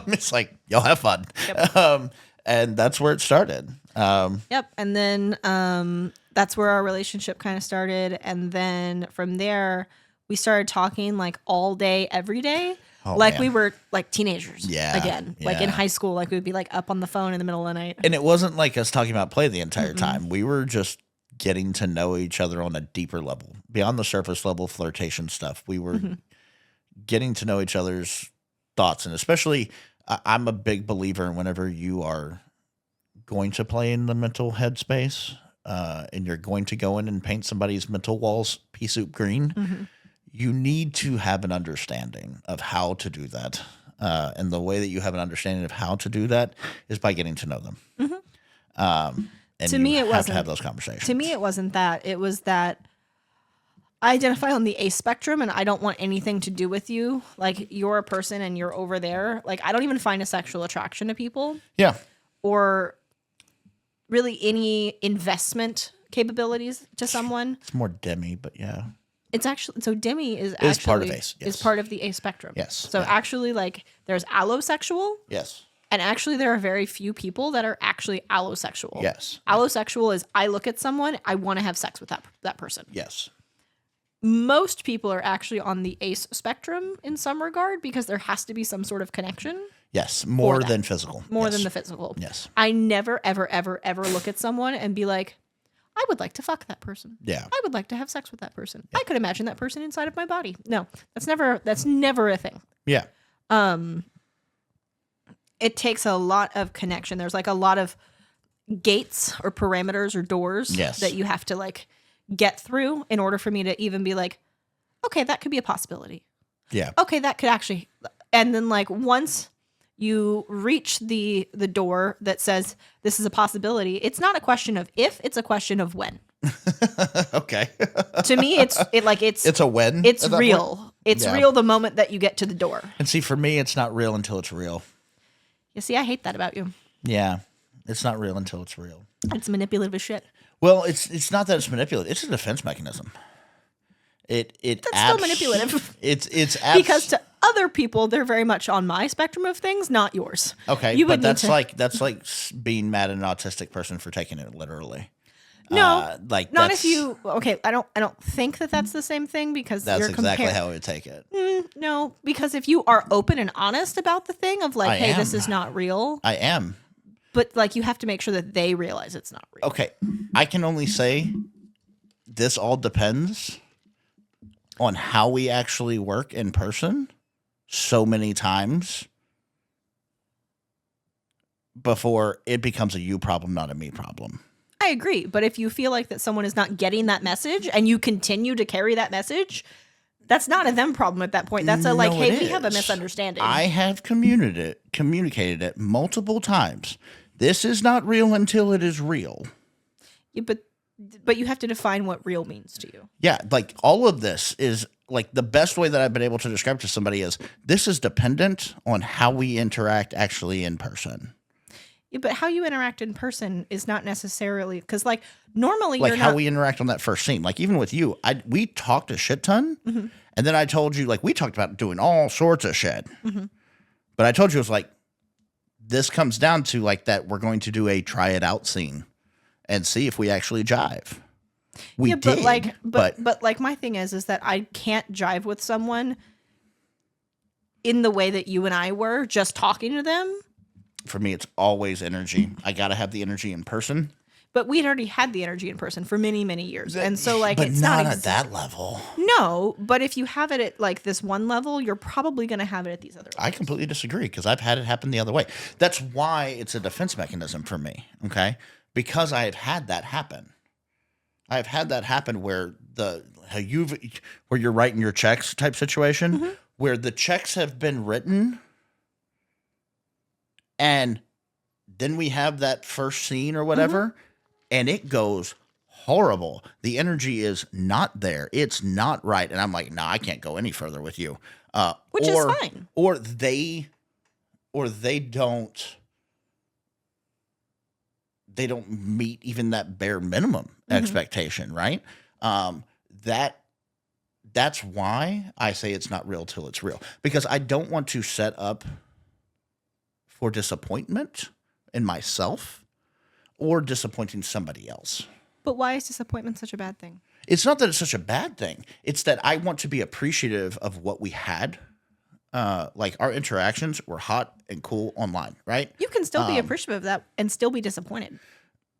It's like, y'all have fun. Yep. And that's where it started. Yep. And then that's where our relationship kind of started. And then from there, we started talking like all day, every day. Oh, like man. we were like teenagers again. Like in yeah. high school, like we would be like up on the phone in the middle of the night. And it wasn't like us talking about play the entire time. We were just getting to know each other on a deeper level, beyond the surface level flirtation stuff. We were getting to know each other's thoughts. And especially, I'm a big believer in whenever you are going to play in the mental headspace and you're going to go in and paint somebody's mental walls pea soup green, you need to have an understanding of how to do that. And the way that you have an understanding of how to do that is by getting to know them. And To you me, it have wasn't. to have those conversations. To me, it wasn't that. It was that I identify on the A spectrum and I don't want anything to do with you. Like you're a person and you're over there. Like I don't even find a sexual attraction to people Yeah. or really any investment capabilities to someone. It's more demi, but yeah. It's actually, so demi is Is part actually of ace, is yes. part of the A spectrum. Yes, So yeah. actually like there's allosexual Yes. and actually there are very few people that are actually allosexual. Yes. Allosexual is I look at someone, I want to have sex with that person. Yes. Most people are actually on the ace spectrum in some regard because there has to be some sort of connection Yes. More that. than physical. more Yes. than the physical. Yes. I never, ever, ever, ever look at someone and be like, I would like to fuck that person. Yeah. I would like to have sex with that person. I could imagine that person inside of my body. No, that's never a thing. Yeah. It takes a lot of connection. There's like a lot of gates or parameters or doors Yes. that you have to like get through in order for me to even be like, okay, that could be a possibility. Yeah. Okay, that could actually, And then like once you reach the door that says this is a possibility, it's not a question of if, it's a question of when. Okay. To me, it's It's a when. it's at that real. point? It's Yeah. real the moment that you get to the door. And see, for me, it's not real until it's real. You see, I hate that about you. Yeah. It's not real until it's real. It's manipulative as shit. Well, it's not that it's manipulative. It's a defense mechanism. That's still manipulative. It's Because to other people, they're very much on my spectrum of things, not yours. okay, You but would need that's like being mad at an autistic person for taking it literally. No, like not that's- if you. Okay, I don't think that that's the same thing because That's you're exactly comparing. how I would take it. No, because if you are open and honest about the thing of like, I hey, this am. is not real, I am. but like you have to make sure that they realize it's not real. Okay, I can only say this all depends on how we actually work in person so many times before it becomes a you problem, not a me problem. I agree, but if you feel like that someone is not getting that message and you continue to carry that message, that's not a them problem at that point. That's a like, No, hey, it we have a is. misunderstanding. I have communicated it multiple times. This is not real until it is real. Yeah, but you have to define what real means to you. Yeah, like all of this is like the best way that I've been able to describe to somebody is this is dependent on how we interact actually in person. Yeah, but how you interact in person is not necessarily because like normally Like you're how not. we interact on that first scene. Like even with you, we talked a shit ton, and then I told you like we talked about doing all sorts of shit. But I told you it was like this comes down to like that we're going to do a try it out scene and see if we actually jive. We yeah, did, but like my thing is that I can't jive with someone in the way that you and I were just talking to them. for me, it's always energy. I got to have the energy in person. But we'd already had the energy in person for many, many years. And so like but it's not not at that level. No, but if you have it at like this one level, you're probably going to have it at these other levels. I completely disagree because I've had it happen the other way. That's why it's a defense mechanism for me. Okay. Because I have had that happen. I've had that happen where where you're writing your checks type situation where the checks have been written and then we have that first scene or whatever and it goes horrible. The energy is not there. It's not right. And I'm like, no, I can't go any further with you. Which is fine. Or they don't meet even that bare minimum expectation, right? That's why I say it's not real till it's real. Because I don't want to set up for disappointment in myself or disappointing somebody else. But why is disappointment such a bad thing? It's not that it's such a bad thing. It's that I want to be appreciative of what we had. Like our interactions were hot and cool online, right? You can still be appreciative of that and still be disappointed.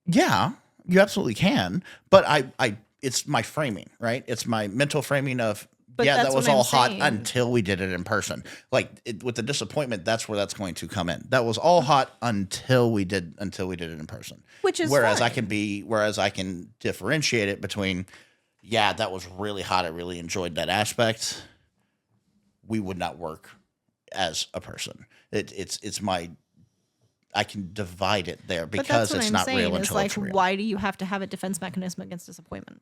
Yeah, you absolutely can. But it's my framing, right? It's my mental framing of, But yeah, that's that was what I'm all hot saying. until we did it in person. Like with the disappointment, that's where that's going to come in. That was all hot until we did it in person. Which is whereas fine. I can differentiate it between, yeah, that was really hot. I really enjoyed that aspect. We would not work as a person. I can divide it there But because that's what it's I'm not saying real is until like, it's real. why do you have to have a defense mechanism against disappointment?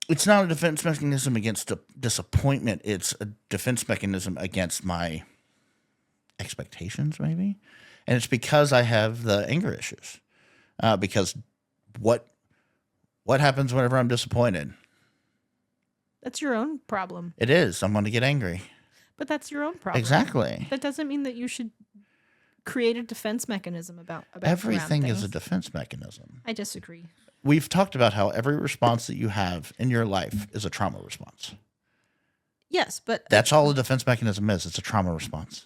It's not a defense mechanism against disappointment. It's a defense mechanism against my expectations, maybe. And it's because I have the anger issues. Because what happens whenever I'm disappointed? That's your own problem. It is. I'm going to get angry. But that's your own problem. Exactly. That doesn't mean that you should create a defense mechanism about Everything around is a things. defense mechanism. I disagree. We've talked about how every response that you have in your life is a trauma response. Yes, but That's all a defense mechanism is. It's a trauma response.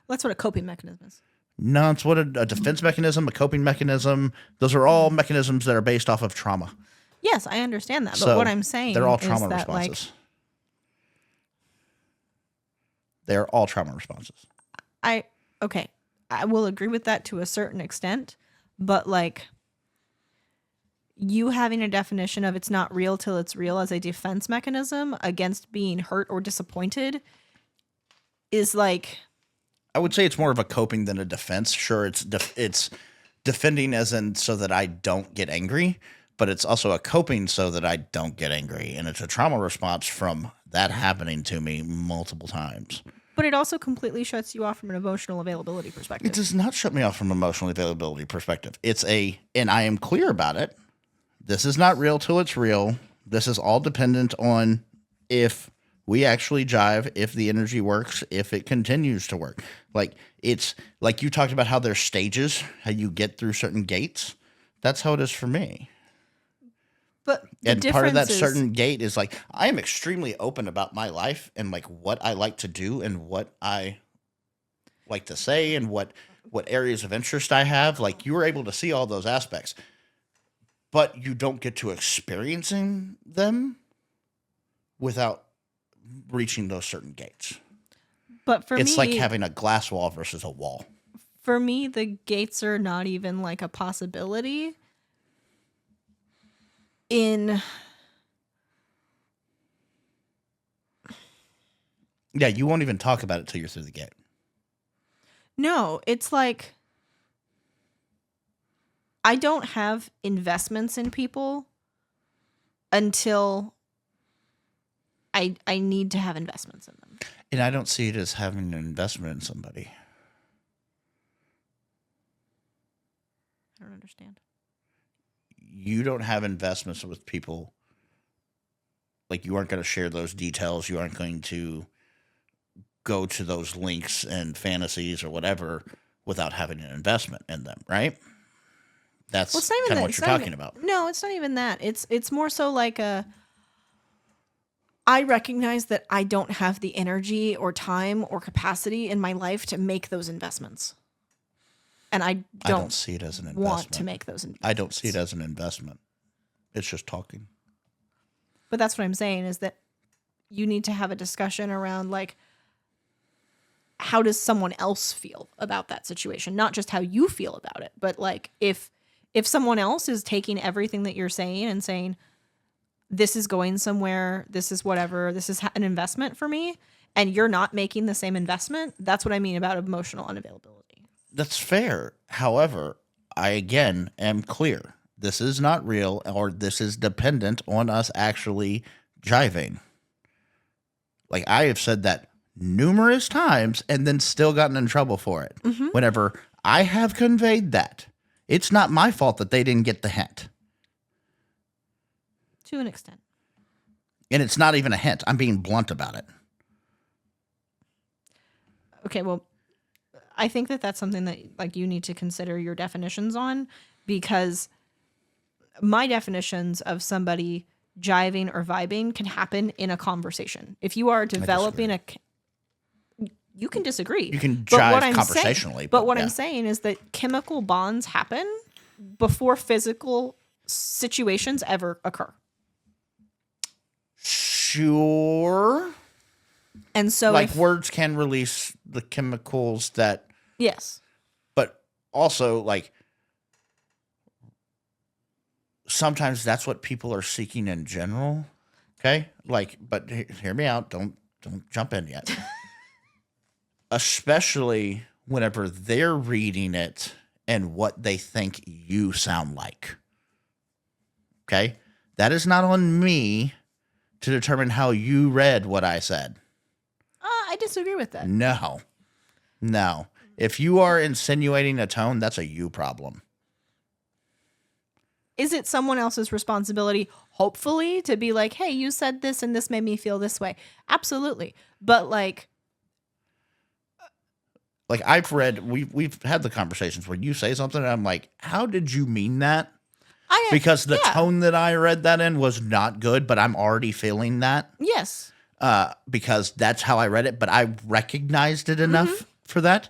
that's what a coping mechanism is. No, it's what a defense mechanism, a coping mechanism. Those are all mechanisms that are based off of trauma. Yes, I understand that. But So what I'm saying they're all is trauma that responses. They're all trauma responses. I will agree with that to a certain extent, but like you having a definition of it's not real till it's real as a defense mechanism against being hurt or disappointed is like, I would say it's more of a coping than a defense. Sure, it's defending as in so that I don't get angry, but it's also a coping so that I don't get angry. And it's a trauma response from that happening to me multiple times. but it also completely shuts you off from an emotional availability perspective. It does not shut me off from an emotional availability perspective. And I am clear about it. This is not real till it's real. This is all dependent on if we actually jive, if the energy works, if it continues to work. Like it's like you talked about how there's stages, how you get through certain gates. That's how it is for me. But And part of that certain gate is like I am extremely open about my life and like what I like to do and what I like to say and what areas of interest I have. Like you were able to see all those aspects, but you don't get to experiencing them without reaching those certain gates. But for me, it's like having a glass wall versus a wall. For me, the gates are not even like a possibility. Yeah, you won't even talk about it till you're through the gate. No, it's like I don't have investments in people until I need to have investments in them. And I don't see it as having an investment in somebody. I don't understand. You don't have investments with people. Like you aren't going to share those details. You aren't going to go to those links and fantasies or whatever without having an investment in them, right? That's kind of what you're talking about. No, it's not even that. It's more so like I recognize that I don't have the energy or time or capacity in my life to make those investments. And I don't see it as an investment. Want to make those investments. I don't see it as an investment. It's just talking. But that's what I'm saying is that you need to have a discussion around like, how does someone else feel about that situation? Not just how you feel about it, but like if someone else is taking everything that you're saying and saying, this is going somewhere, this is whatever, this is an investment for me, and you're not making the same investment, that's what I mean about emotional unavailability. That's fair. However, I again am clear. This is not real, or this is dependent on us actually jiving. Like I have said that numerous times and then still gotten in trouble for it. Mm-hmm. Whenever I have conveyed that, it's not my fault that they didn't get the hint. To an extent. And it's not even a hint. I'm being blunt about it. Okay, well, I think that that's something that like you need to consider your definitions on, because my definitions of somebody jiving or vibing can happen in a conversation. If you are developing you can disagree. You can jive conversationally. But I'm saying is that chemical bonds happen before physical situations ever occur. Sure. And so like words can release the chemicals that. Yes. But also like sometimes that's what people are seeking in general. Okay? Like, but hear me out. Don't jump in yet. Especially whenever they're reading it and what they think you sound like. Okay? That is not on me to determine how you read what I said. I disagree with that. No. If you are insinuating a tone, that's a you problem. Is it someone else's responsibility, hopefully, to be like, hey, you said this and this made me feel this way? Absolutely. But like I've read, we've had the conversations where you say something and I'm like, how did you mean that? Because the tone that I read that in was not good, but I'm already feeling that. Yes. Because that's how I read it, but I recognized it enough for that.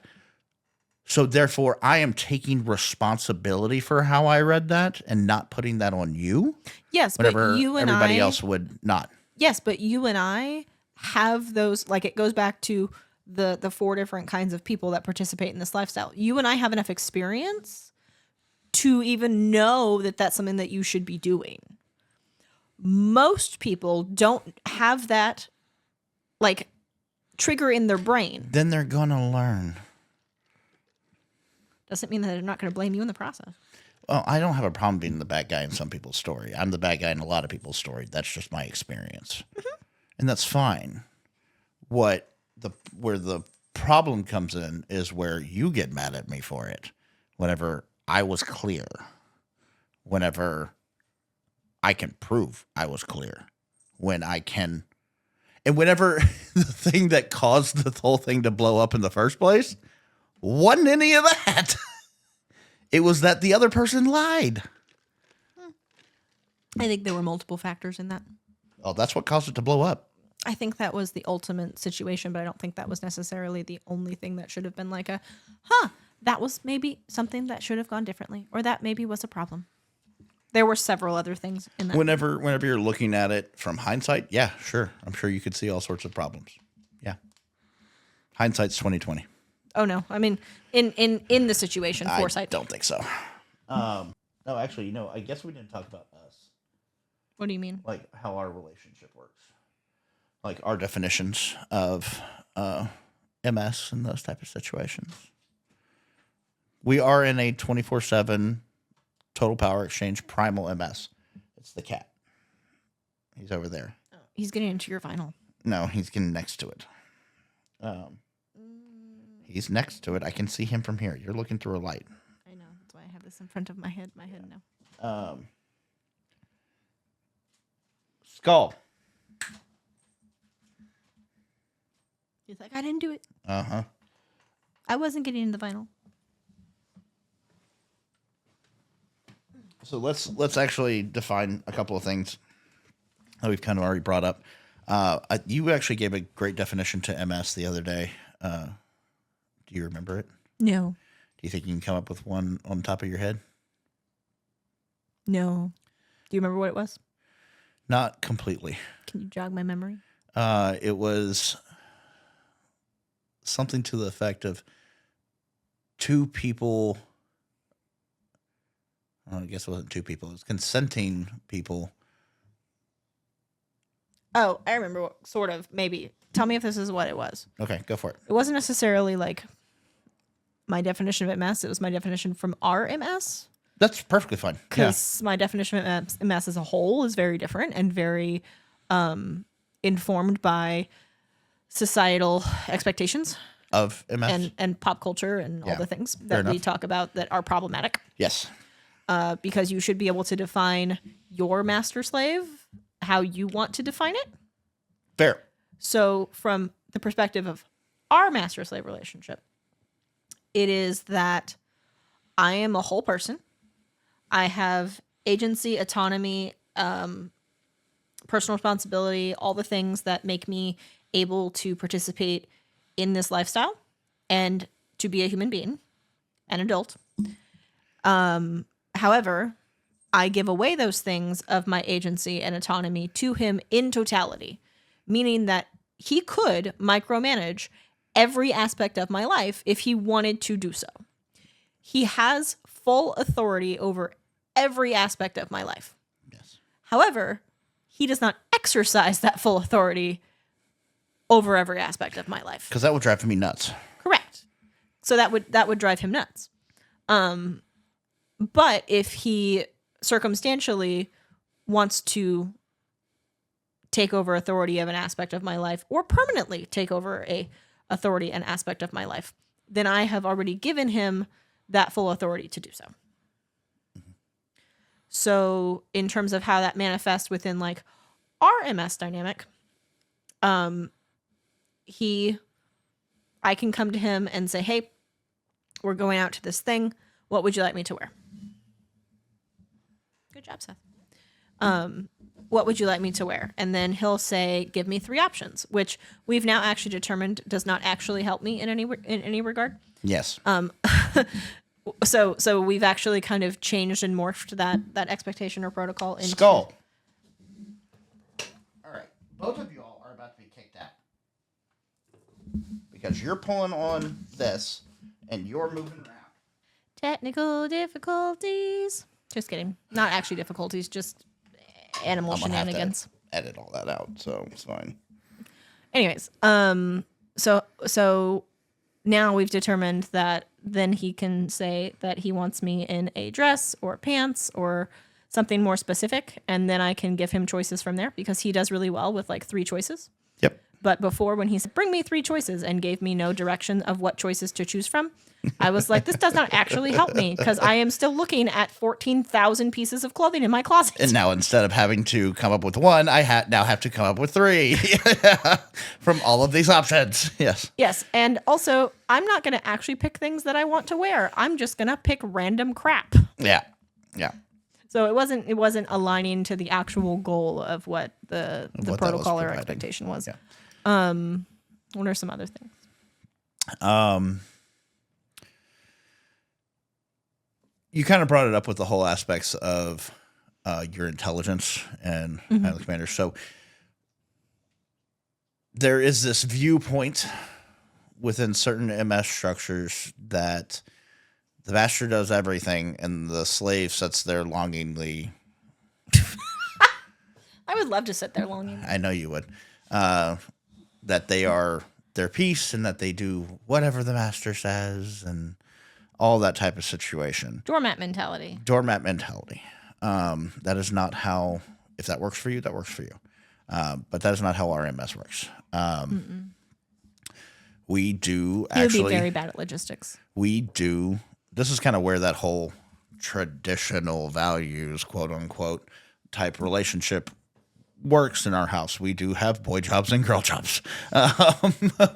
So therefore, I am taking responsibility for how I read that and not putting that on you. Yes, whenever but you and everybody else would not. Yes, but you and I have those, like it goes back to the 4 different kinds of people that participate in this lifestyle. You and I have enough experience to even know that that's something that you should be doing. Most people don't have that like trigger in their brain. Then they're gonna learn. Doesn't mean that they're not going to blame you in the process. Well, I don't have a problem being the bad guy in some people's story. I'm the bad guy in a lot of people's story. That's just my experience, and that's fine. Where the problem comes in is where you get mad at me for it. Whenever I was clear, whenever I can prove I was clear, when I can, and whenever the thing that caused the whole thing to blow up in the first place wasn't any of that. It was that the other person lied. I think there were multiple factors in that. Oh, that's what caused it to blow up. I think that was the ultimate situation, but I don't think that was necessarily the only thing that should have been like that was maybe something that should have gone differently, or that maybe was a problem. There were several other things in that. Whenever you're looking at it from hindsight, yeah, sure. I'm sure you could see all sorts of problems. Yeah. Hindsight's 20/20. Oh no. I mean, in the situation, foresight. I don't think so. No, actually, I guess we didn't talk about us. What do you mean? Like how our relationship works. Like our definitions of MS and those type of situations. We are in a 24/7 total power exchange primal MS. It's the cat. He's over there. Oh, he's getting into your vinyl. No, he's getting next to it. He's next to it. I can see him from here. You're looking through a light. I know. That's why I have this in front of my head. My head now. Skull. He's like, I didn't do it. Uh-huh. I wasn't getting in the vinyl. So let's actually define a couple of things that we've kind of already brought up. You actually gave a great definition to MS the other day. Do you remember it? No. Do you think you can come up with one on top of your head? No. Do you remember what it was? Not completely. Can you jog my memory? It was something to the effect of two people. I guess it wasn't two people. It was consenting people. Oh, I remember what sort of, maybe. Tell me if this is what it was. Okay, go for it. It wasn't necessarily like my definition of MS. It was my definition from our MS. That's perfectly fine. Because my definition of MS as a whole is very different and very informed by societal expectations Of MS? and pop culture and all Yeah. the things Fair that we enough. talk about that are problematic. Yes. Because you should be able to define your master slave how you want to define it. Fair. So from the perspective of our master slave relationship, it is that I am a whole person. I have agency, autonomy, personal responsibility, all the things that make me able to participate in this lifestyle and to be a human being, an adult. However, I give away those things of my agency and autonomy to him in totality, meaning that he could micromanage every aspect of my life if he wanted to do so. He has full authority over every aspect of my life. Yes. However, he does not exercise that full authority over every aspect of my life. Because that would drive me nuts. Correct. So that would drive him nuts. But if he circumstantially wants to take over authority of an aspect of my life or permanently take over a authority and aspect of my life, then I have already given him that full authority to do so. So in terms of how that manifests within like our MS dynamic, I can come to him and say, hey, we're going out to this thing. What would you like me to wear? Good job, Seth. What would you like me to wear? And then he'll say, give me 3 options, which we've now actually determined does not actually help me in any regard. Yes. So we've actually kind of changed and morphed that expectation or protocol into Skull. All right. Both of you all are about to be kicked out. Because you're pulling on this and you're moving around. technical difficulties. Just kidding. Not actually difficulties, just animal I'm gonna have to shenanigans. edit all that out, so it's fine. Anyways, So now we've determined that then he can say that he wants me in a dress or pants or something more specific, and then I can give him choices from there because he does really well with like 3 choices. Yep. But before, when he said, bring me 3 choices and gave me no direction of what choices to choose from, I was like, this does not actually help me because I am still looking at 14,000 pieces of clothing in my closet. And now instead of having to come up with one, I now have to come up with 3 from all of these options. Yes. Yes. And also, I'm not going to actually pick things that I want to wear. I'm just going to pick random crap. Yeah. Yeah. So it wasn't aligning to the actual goal of what the What that was protocol or providing. expectation was. Yeah. What are some other things? You kind of brought it up with the whole aspects of your intelligence and pilot commander. So there is this viewpoint within certain MS structures that the master does everything and the slave sits there longingly. I would love to sit there longing. I know you would. That they are their piece and that they do whatever the master says and all that type of situation. Doormat mentality. Doormat mentality. That is not how, if that works for you, that works for you. But that is not how our MS works. We do He would actually. be very bad at logistics. We do. This is kind of where that whole traditional values, quote unquote, type relationship works in our house. We do have boy jobs and girl jobs.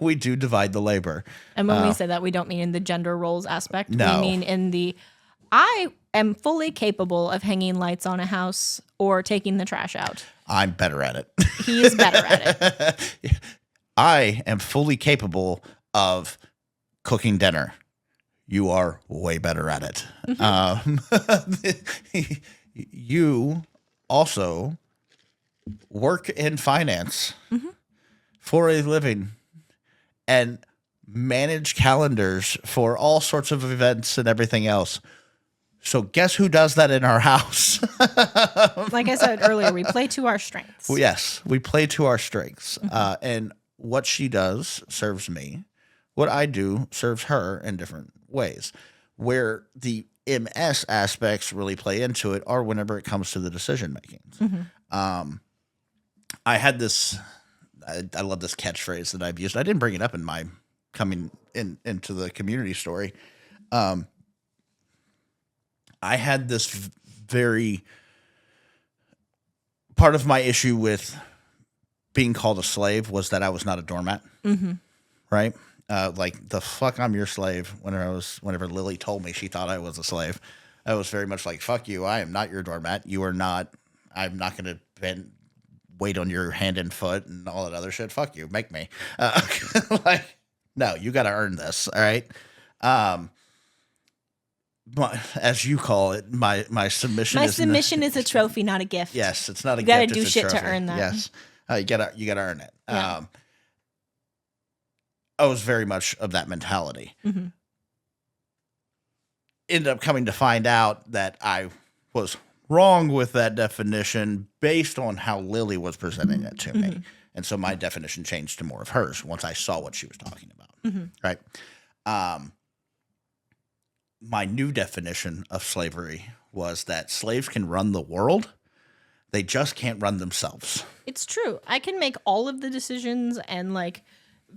We do divide the labor. And when we say that, we don't mean in the gender roles aspect. No. We mean in the, I am fully capable of hanging lights on a house or taking the trash out. I'm better at it. He is better at it. I am fully capable of cooking dinner. You are way better at it. You also work in finance for a living and manage calendars for all sorts of events and everything else. So guess who does that in our house? Like I said earlier, we play to our strengths. Well, yes, we play to our strengths. And what she does serves me. What I do serves her in different ways. Where the MS aspects really play into it are whenever it comes to the decision making. I had this, I love this catchphrase that I've used. I didn't bring it up in my coming into the community story. I had this very part of my issue with being called a slave was that I was not a doormat, right? Like the fuck, I'm your slave. Whenever Lily told me she thought I was a slave, I was very much like, fuck you. I am not your doormat. You are not. I'm not going to wait on your hand and foot and all that other shit. Fuck you. Make me. Like, no, you got to earn this. All right. As you call it, my submission. My submission is a trophy, not a gift. Yes, it's not a You gift. gotta do it's a shit to trophy. earn that. Yes, you gotta earn it. Yeah. I was very much of that mentality. Ended up coming to find out that I was wrong with that definition based on how Lily was presenting it to me, and so my definition changed to more of hers once I saw what she was talking about. Right. My new definition of slavery was that slaves can run the world. They just can't run themselves. It's true. I can make all of the decisions, and like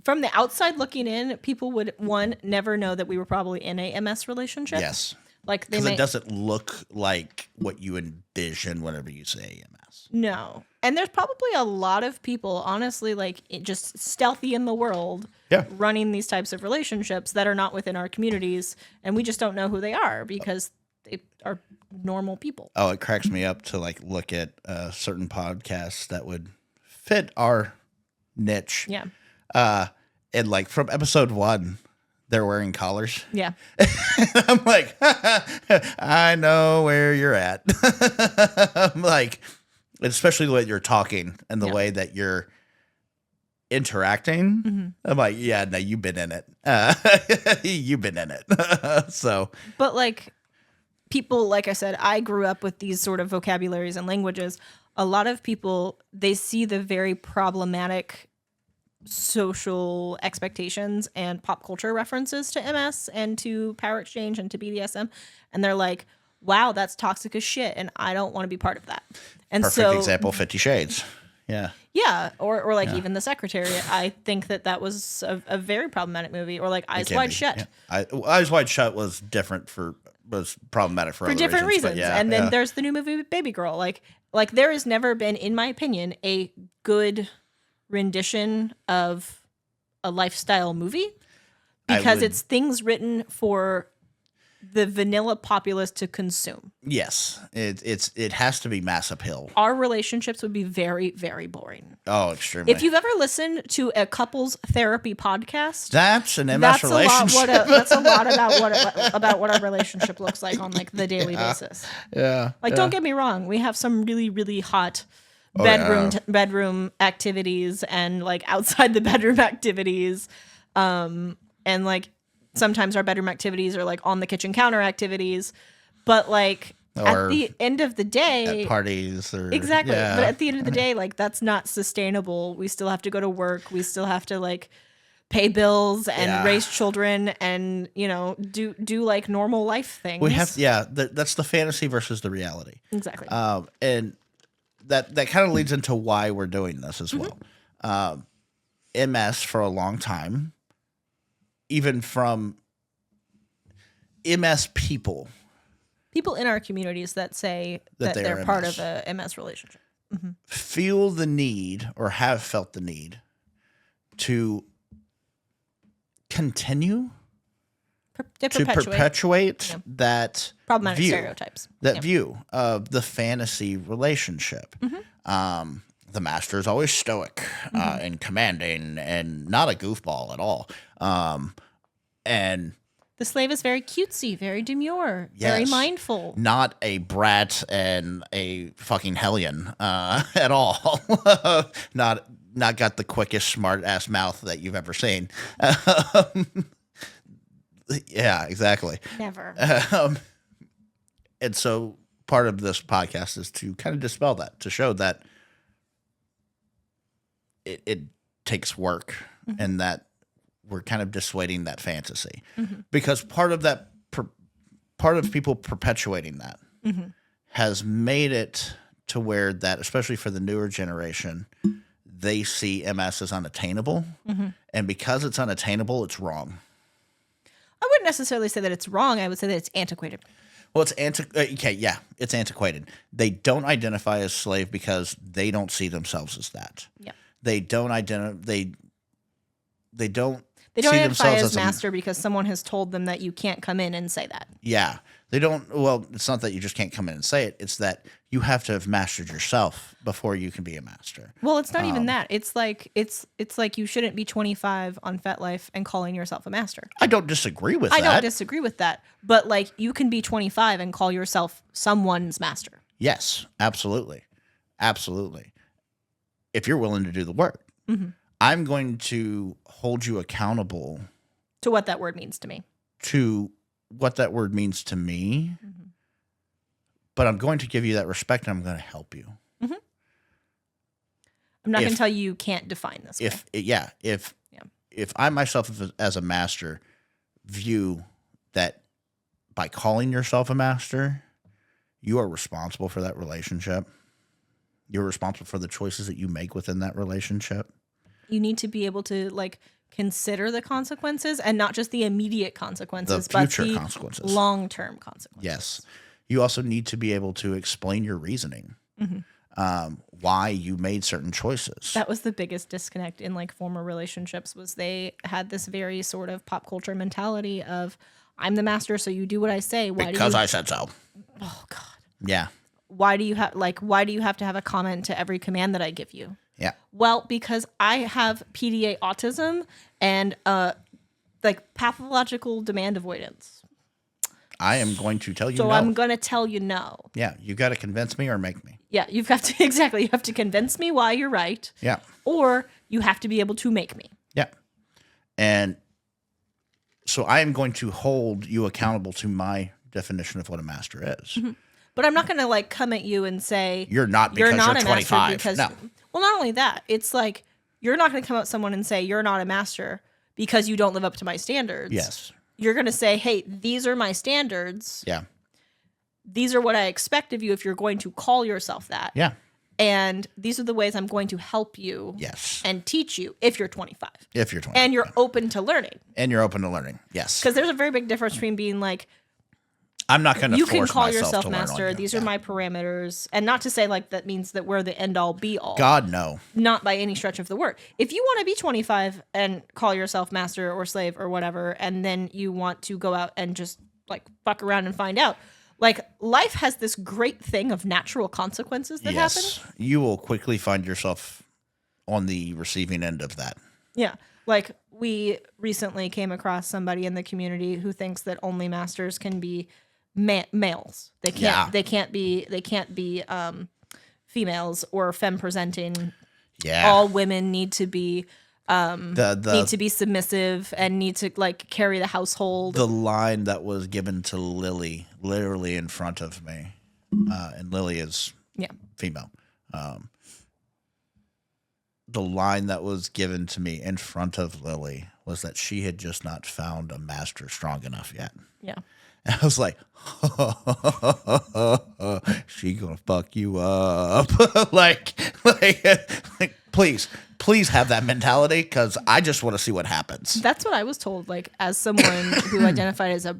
from the outside looking in, people would never know that we were probably in a MS relationship. Yes. Like Because it doesn't look like what you envision whenever you say MS. No. And there's probably a lot of people, honestly, like just stealthy in the world, running these types of relationships that are not within our communities, and we just don't know who they are because they are normal people. Oh, it cracks me up to like look at certain podcasts that would fit our niche. Yeah. And like from episode 1, they're wearing collars. Yeah. I'm like, I know where you're at. I'm like, especially the way you're talking and the way that you're interacting. I'm like, yeah, no, you've been in it. You've been in it. So, but like people, like I said, I grew up with these sort of vocabularies and languages. A lot of people, they see the very problematic social expectations and pop culture references to MS and to Power Exchange and to BDSM, and they're like, wow, that's toxic as shit, and I don't want to be part of that. And Perfect example, 50 Shades. Yeah. Yeah, or like even The Secretariat. I think that was a very problematic movie. Or like Eyes Wide Shut. Yeah. Eyes Wide Shut was problematic for other different reasons. Yeah, and then there's the new movie Baby Girl. Like there has never been, in my opinion, a good rendition of a lifestyle movie because it's things written for the vanilla populace to consume. Yes, it has to be mass appeal. Our relationships would be very, very boring. Oh, extremely. If you've ever listened to a couples therapy podcast, that's an MS relationship. That's a lot about what our relationship looks like on like the daily basis. Yeah. Like, don't get me wrong, we have some really, really hot bedroom activities and like outside the bedroom activities, and like. Sometimes our bedroom activities are like on the kitchen counter activities, but like at the end of the day, at parties or exactly. Yeah. But at the end of the day, like that's not sustainable. We still have to go to work. We still have to like pay bills and raise children and do like normal life things. We have that's the fantasy versus the reality. Exactly. And that kind of leads into why we're doing this as well. MS for a long time. Even from MS people in our communities that say that they're part of a MS relationship, feel the need or have felt the need to continue to perpetuate that problematic view, stereotypes, view of the fantasy relationship. The master is always stoic and commanding and not a goofball at all. And the slave is very cutesy, very demure, very mindful. Not a brat and a fucking hellion at all. Not got the quickest smart ass mouth that you've ever seen. Yeah, exactly. Never. And so part of this podcast is to kind of dispel that, to show that it takes work and that we're kind of dissuading that fantasy because part of people perpetuating that has made it to where that, especially for the newer generation, they see MS as unattainable. And because it's unattainable, it's wrong. I wouldn't necessarily say that it's wrong. I would say that it's antiquated. Well, it's it's antiquated. They don't identify as slave because they don't see themselves as that. Yeah. They don't identify as master because someone has told them that you can't come in and say that. Yeah. They don't. Well, it's not that you just can't come in and say it. It's that you have to have mastered yourself before you can be a master. Well, it's not even that. It's like you shouldn't be 25 on FetLife and calling yourself a master. I don't disagree with that. I don't disagree with that. But like you can be 25 and call yourself someone's master. Yes, absolutely. Absolutely. If you're willing to do the work. I'm going to hold you accountable to what that word means to me. But I'm going to give you that respect and I'm going to help you. I'm not going to tell you can't define this. If I myself as a master view that by calling yourself a master, you are responsible for that relationship. You're responsible for the choices that you make within that relationship. You need to be able to like consider the consequences and not just the immediate consequences, but the consequences, long-term consequences. Yes. You also need to be able to explain your reasoning, why you made certain choices. That was the biggest disconnect in like former relationships was they had this very sort of pop culture mentality of I'm the master, so you do what I say. Because I said so. Oh God. Yeah. Why do you have to have a comment to every command that I give you? Yeah. Well, because I have PDA autism and like pathological demand avoidance. I am going to tell you no. So I'm going to tell you no. Yeah, you got to convince me or make me. Yeah, you've got to exactly. You have to convince me why you're right. Yeah. Or you have to be able to make me. Yeah. And so I am going to hold you accountable to my definition of what a master is. But I'm not going to like come at you and say you're not because you're 25. Because, well, not only that, it's like you're not going to come up to someone and say, you're not a master because you don't live up to my standards. Yes. You're going to say, hey, these are my standards. Yeah. These are what I expect of you if you're going to call yourself that. Yeah. And these are the ways I'm going to help you Yes. and teach you if you're 25. If you're 20. And you're open to learning. And you're open to learning. Yes. Because there's a very big difference between being like, I'm not going to you force can call myself yourself to learn on master. you. These are my parameters. And not to say like that means that we're the end all be all. God, no. Not by any stretch of the word. If you want to be 25 and call yourself master or slave or whatever, and then you want to go out and just like fuck around and find out, like life has this great thing of natural consequences that happen. You will quickly find yourself on the receiving end of that. Yeah. Like we recently came across somebody in the community who thinks that only masters can be males. They can't. Yeah. They can't be females or femme presenting. Yeah. All women need to be need to be submissive and need to like carry the household. The line that was given to Lily, literally in front of me, and Lily is female. The line that was given to me in front of Lily was that she had just not found a master strong enough yet. Yeah. And I was like, she gonna fuck you up. like, please have that mentality because I just want to see what happens. That's what I was told. Like, as someone who identified as a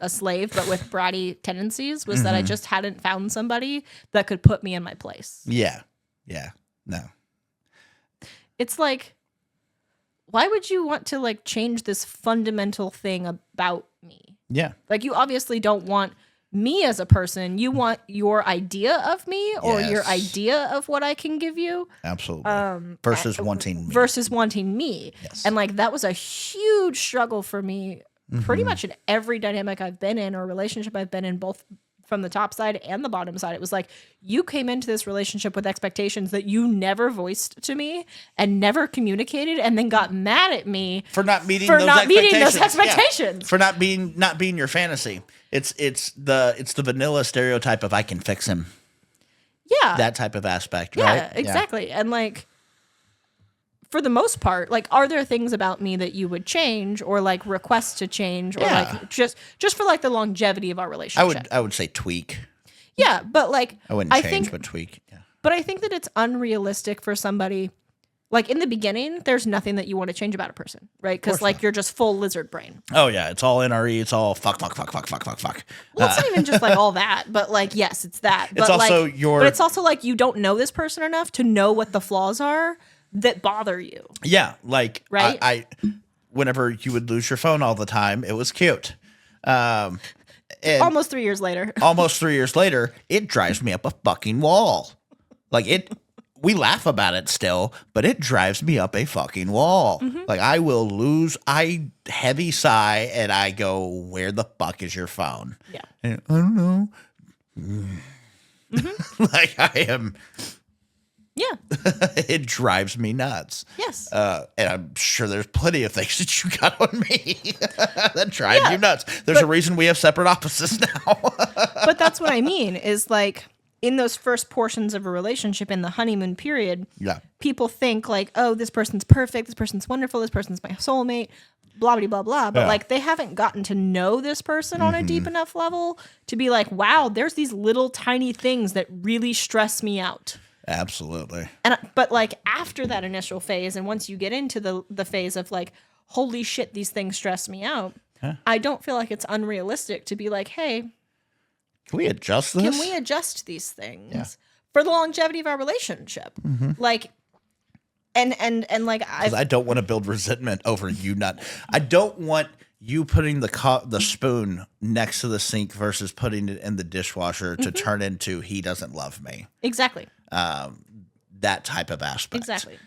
slave but with bratty tendencies, was that I just hadn't found somebody that could put me in my place. Yeah, no. It's like, why would you want to like change this fundamental thing about me? Yeah. Like, you obviously don't want me as a person. You want your idea of me or your idea of what I can give you. Absolutely. Versus wanting me. Versus wanting me. Yes. And like, that was a huge struggle for me pretty much in every dynamic I've been in or relationship I've been in, both from the top side and the bottom side. It was like, you came into this relationship with expectations that you never voiced to me and never communicated, and then got mad at me for not meeting those expectations. Yeah. For not being your fantasy. It's the vanilla stereotype of I can fix him. Yeah. That type of aspect, yeah, right? Exactly. Yeah. And like, for the most part, like, are there things about me that you would change or like request to change or like just for like the longevity of our relationship? I would say tweak. Yeah, but like I wouldn't change, but tweak. Yeah. But I think that it's unrealistic for somebody, like in the beginning, there's nothing that you want to change about a person, right? Because like you're just full lizard brain. Oh yeah, it's all NRE. It's all fuck. Well, it's not even just like all that, but like yes, it's that. But it's also like, but it's also like you don't know this person enough to know what the flaws are that bother you. Yeah, like right. I whenever you would lose your phone all the time, it was cute. And almost 3 years later, it drives me up a fucking wall. Like we laugh about it still, but it drives me up a fucking wall. Mm-hmm. Like I heavy sigh and I go, where the fuck is your phone? Yeah. And I don't know. Mm-hmm. Like I am. Yeah. It drives me nuts. Yes. And I'm sure there's plenty of things that you got on me that drive you nuts. There's a reason we have separate offices now. But that's what I mean is like in those first portions of a relationship in the honeymoon period, people think like, oh, this person's perfect. This person's wonderful. This person's my soulmate, blah, blah, blah, blah. But like they haven't gotten to know this person on a deep enough level to be like, wow, there's these little tiny things that really stress me out. Absolutely. But like after that initial phase, and once you get into the phase of like, holy shit, these things stress me out, I don't feel like it's unrealistic to be like, hey, can we adjust this? Can we adjust these things for the longevity of our relationship? Mm-hmm. Like, and like I don't want to build resentment over you not. I don't want you putting the spoon next to the sink versus putting it in the dishwasher to turn into he doesn't love me. Exactly. That type of aspect. Exactly.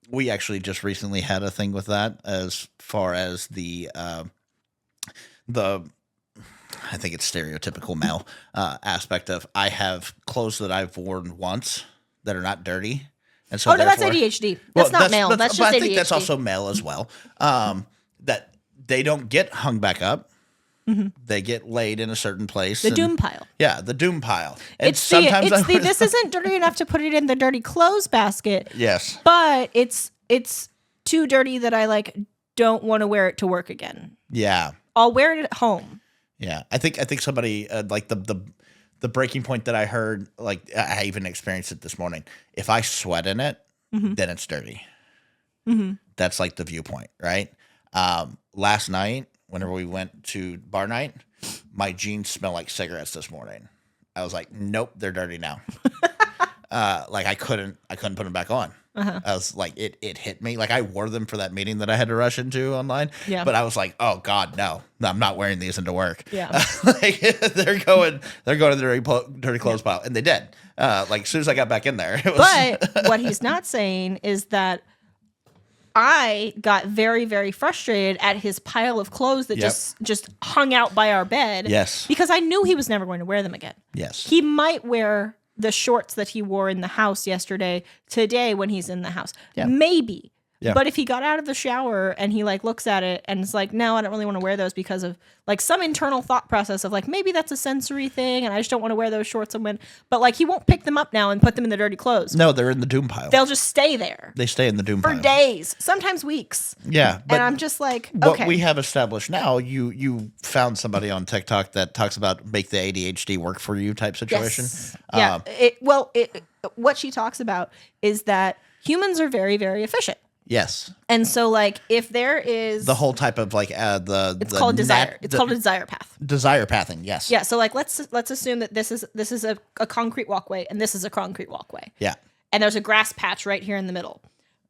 We actually just recently had a thing with that as far as the I think it's stereotypical male aspect of I have clothes that I've worn once that are not dirty. And so that's ADHD. That's not male. That's just ADHD. I think that's also male as well. That they don't get hung back up. They get laid in a certain place. The doom pile. Yeah, the doom pile. And It's this isn't dirty enough to put it in the dirty clothes basket. Yes. But it's too dirty that I like don't want to wear it to work again. Yeah. I'll wear it at home. Yeah. I think somebody like the breaking point that I heard, like I even experienced it this morning. If I sweat in it, then it's dirty. That's like the viewpoint, right? Last night, whenever we went to bar night, my jeans smell like cigarettes this morning. I was like, nope, they're dirty now. Like I couldn't put them back on. I was like, it hit me. Like I wore them for that meeting that I had to rush into online. Yeah. But I was like, oh God, no, I'm not wearing these into work. Yeah. Like they're going to the dirty clothes pile, and they did. Like as soon as I got back in there, it was. But what he's not saying is that I got very, very frustrated at his pile of clothes that just hung out by our bed. Yes. Because I knew he was never going to wear them again. Yes. He might wear the shorts that he wore in the house yesterday today when he's in the house. Yeah. Maybe. Yeah. But if he got out of the shower and he like looks at it and is like, no, I don't really want to wear those because of like some internal thought process of like, maybe that's a sensory thing and I just don't want to wear those shorts and when, but like he won't pick them up now and put them in the dirty clothes. No, they're in the doom pile. They'll just stay there. They stay in the doom pile. For days, sometimes weeks. Yeah. And I'm just like, what okay. we have established now, you found somebody on TikTok that talks about make the ADHD work for you type situation. Yes. Yeah. What she talks about is that humans are very, very efficient. Yes. And so like if there is the whole type of like it's called desire. It's called a desire path. Desire pathing, yes. Yeah. So like let's assume that this is a concrete walkway and this is a concrete walkway. Yeah. And there's a grass patch right here in the middle.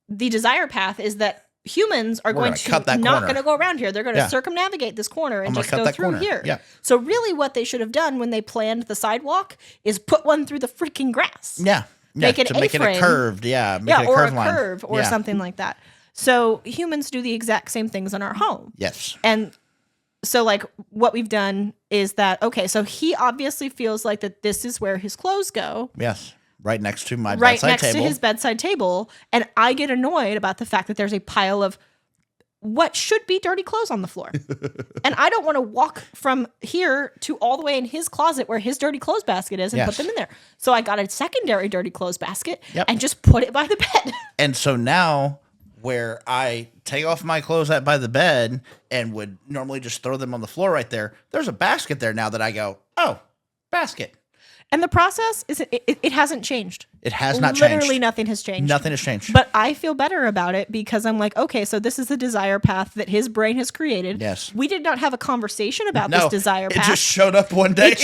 The desire path is that humans are going to not going to go around here. They're going to circumnavigate this corner and just go through here. Yeah. So really what they should have done when they planned the sidewalk is put one through the freaking grass. Yeah. Make it curved, or a curve or something like that. So humans do the exact same things in our home. Yes. And so like what we've done is that, okay, so he obviously feels like that this is where his clothes go. Yes. Right next to my right bedside next table. to his bedside table. And I get annoyed about the fact that there's a pile of what should be dirty clothes on the floor. And I don't want to walk from here to all the way in his closet where his dirty clothes basket is and put them in there. So I got a secondary dirty clothes basket and just put it by the bed. And so now where I take off my clothes by the bed and would normally just throw them on the floor right there, there's a basket there now that I go, oh, basket. And the process is it hasn't changed. It has not changed. Literally nothing has changed. Nothing has changed. But I feel better about it because I'm like, okay, so this is the desire path that his brain has created. Yes. We did not have a conversation about this desire path. It just showed up one day.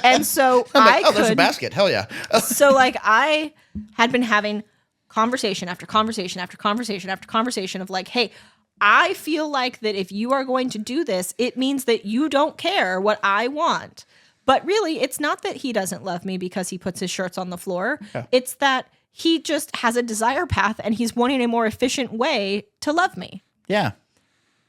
And so there's a basket. Hell yeah. So like I had been having conversation after conversation after conversation after conversation of like, hey, I feel like that if you are going to do this, it means that you don't care what I want. But really, it's not that he doesn't love me because he puts his shirts on the floor. Yeah. It's that he just has a desire path and he's wanting a more efficient way to love me. Yeah.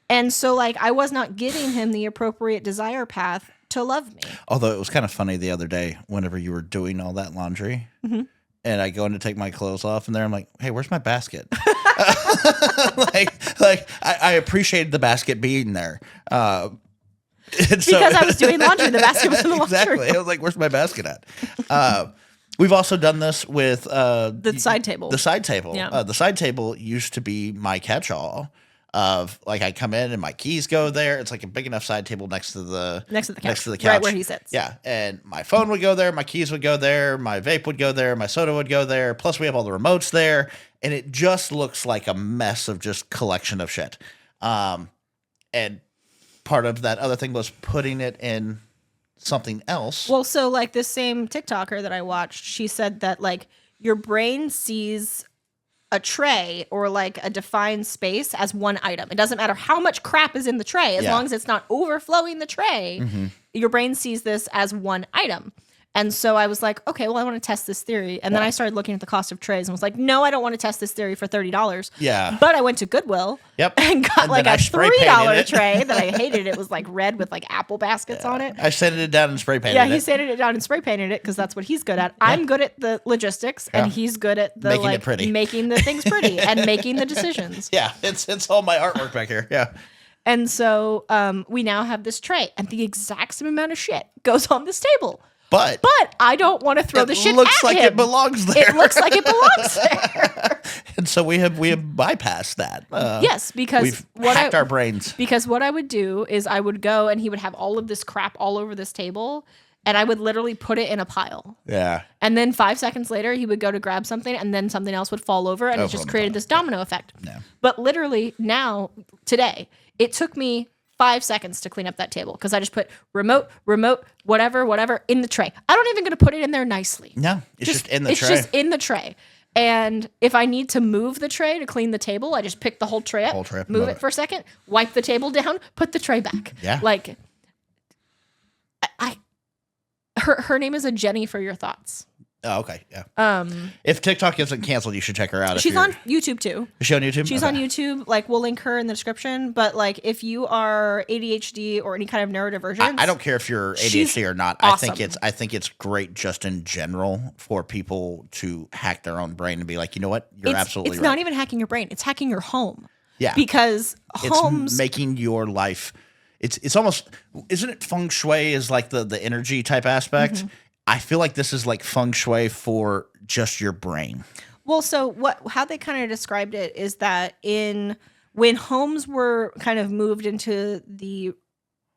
And so, like, I was not giving him the appropriate desire path to love me. Although it was kind of funny the other day whenever you were doing all that laundry and I go in to take my clothes off and there I'm like, hey, where's my basket? I appreciated the basket being there. Because I was doing laundry. The basket was in the laundry. Exactly. I was like, where's my basket at? We've also done this with the side table. The side table. Yeah. The side table used to be my catch-all of like I come in and my keys go there. It's like a big enough side table next to the couch. Right where he sits. Yeah. And my phone would go there, my keys would go there, my vape would go there, my soda would go there. Plus we have all the remotes there. And it just looks like a mess of just collection of shit. And part of that other thing was putting it in something else. Well, so like this same TikToker that I watched, she said that like your brain sees a tray or like a defined space as one item. It doesn't matter how much crap is in the tray. As long as it's not overflowing the tray, your brain sees this as one item. And so I was like, okay, well, I want to test this theory. And then I started looking at the cost of trays and was like, no, I don't want to test this theory for $30. Yeah. But I went to Goodwill and got like a $3 tray that I hated. It was like red with like apple baskets on it. I sanded it down and spray painted it. Yeah, he sanded it down and spray painted it because that's what he's good at. Yeah. I'm good at the logistics and he's good at the making it pretty. Making the things pretty and making the decisions. Yeah, it's all my artwork back here. Yeah. And so we now have this tray, and the exact same amount of shit goes on this table. But I don't want to throw the shit looks at like him. it belongs there. It looks like it belongs there. And so we have bypassed that. Yes, because we've hacked our brains. Because what I would do is I would go and he would have all of this crap all over this table, and I would literally put it in a pile. Yeah. And then 5 seconds later, he would go to grab something, and then something else would fall over, and it just created this domino effect. Yeah. But literally now, today, it took me 5 seconds to clean up that table because I just put remote, whatever in the tray. I don't even going to put it in there nicely. No, it's just in the tray. It's just in the tray. And if I need to move the tray to clean the table, I just pick the whole tray up, move it for a second, wipe the table down, put the tray back. Yeah. Like, her name is a Jenny for your thoughts. Oh, okay. Yeah. If TikTok isn't canceled, you should check her out. She's on YouTube too. Is she on YouTube? She's on YouTube. Like, we'll link her in the description. But like, if you are ADHD or any kind of neurodivergence, I don't care if you're ADHD or not. Awesome. I think it's great just in general for people to hack their own brain and be like, you know what, you're absolutely right. It's not even hacking your brain; it's hacking your home. Yeah, because homes it's making your life. It's almost, isn't it feng shui is like the energy type aspect. Mm-hmm. I feel like this is like feng shui for just your brain. Well, so how they kind of described it is that when homes were kind of moved into the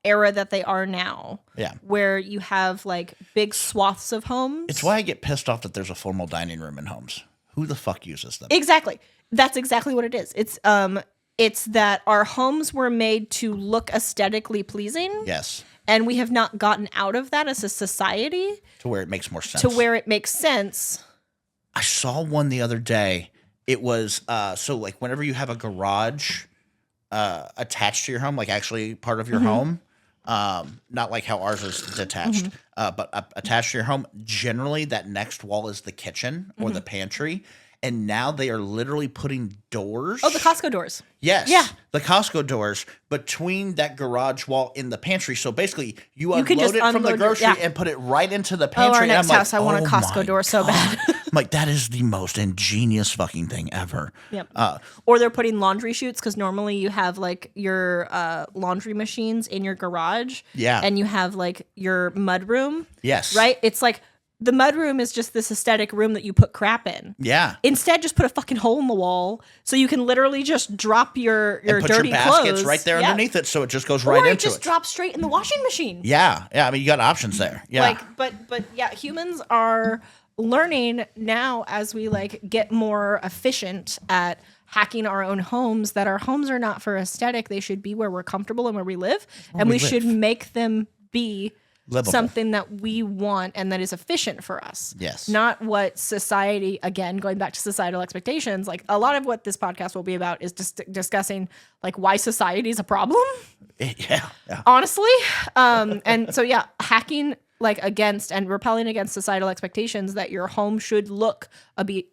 era that they are now, yeah, where you have like big swaths of homes. It's why I get pissed off that there's a formal dining room in homes. Who the fuck uses them? Exactly. That's exactly what it is. It's that our homes were made to look aesthetically pleasing. Yes. And we have not gotten out of that as a society. To where it makes more sense. To where it makes sense. I saw one the other day. It was, so like whenever you have a garage attached to your home, like actually part of your home, not like how ours is detached, but attached to your home, generally that next wall is the kitchen or the pantry. And now they are literally putting doors. Oh, the Costco doors. Yes. Yeah. The Costco doors between that garage wall in the pantry. So basically, you unload it from the grocery and put it right into the pantry. Oh, our next house, like, I want a Costco door so bad. I'm like, that is the most ingenious fucking thing ever. Yep. Or they're putting laundry chutes because normally you have like your laundry machines in your garage. Yeah. And you have like your mud room. Yes. Right? It's like the mudroom is just this aesthetic room that you put crap in. Yeah. Instead, just put a fucking hole in the wall so you can literally just drop your and put dirty your baskets clothes right there underneath it, so it just goes right into it. Or it just drops straight in the washing machine. Yeah. Yeah. I mean, you got options there. Yeah. Like, but yeah, humans are learning now as we like get more efficient at hacking our own homes that our homes are not for aesthetic. They should be where we're comfortable and where we live, and we should make them be livable. Something that we want and that is efficient for us. Yes. Not what society, again, going back to societal expectations, like a lot of what this podcast will be about is just discussing like why society is a problem. Yeah. Honestly. And so, yeah, hacking like against and repelling against societal expectations that your home should look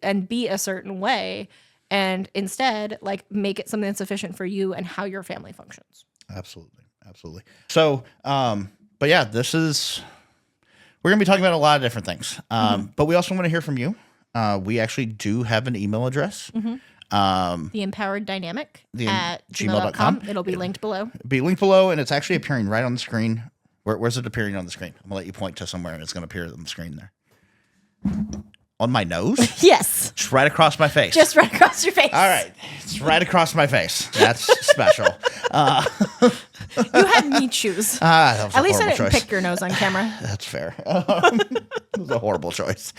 and be a certain way. And instead, like make it something that's efficient for you and how your family functions. Absolutely. Absolutely. So, but yeah, we're going to be talking about a lot of different things. But we also want to hear from you. We actually do have an email address. The empowered dynamic at gmail.com. It'll be linked below. It'll be linked below, and it's actually appearing right on the screen. Where's it appearing on the screen? I'm going to let you point to somewhere, and it's going to appear on the screen there. On my nose? Yes. Just right across my face. Just right across your face. All right. It's right across my face. That's special. You had me choose. At least I didn't pick your nose on camera. That's fair. It was a horrible choice.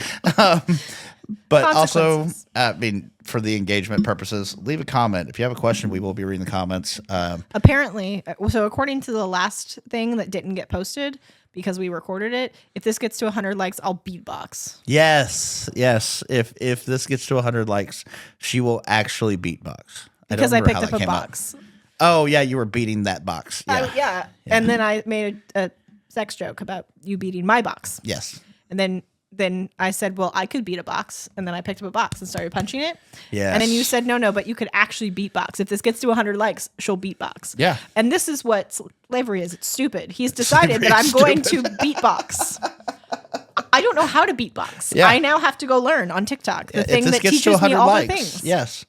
But also, I mean, for the engagement purposes, leave a comment. If you have a question, we will be reading the comments. Apparently, so according to the last thing that didn't get posted, because we recorded it, if this gets to 100 likes, I'll beatbox. Yes. If this gets to 100 likes, she will actually beatbox. Because I picked up a box. Oh, yeah, you were beating that box. Yeah. And then I made a sex joke about you beating my box. Yes. And then I said, well, I could beat a box. And then I picked up a box and started punching it. Yes. And then you said, no, but you could actually beatbox. If this gets to 100 likes, she'll beatbox. Yeah. And this is what slavery is. It's stupid. He's decided that I'm going to beatbox. I don't know how to beatbox. Yeah. I now have to go learn on TikTok. The thing that gets teaches me all likes, the things. Yes.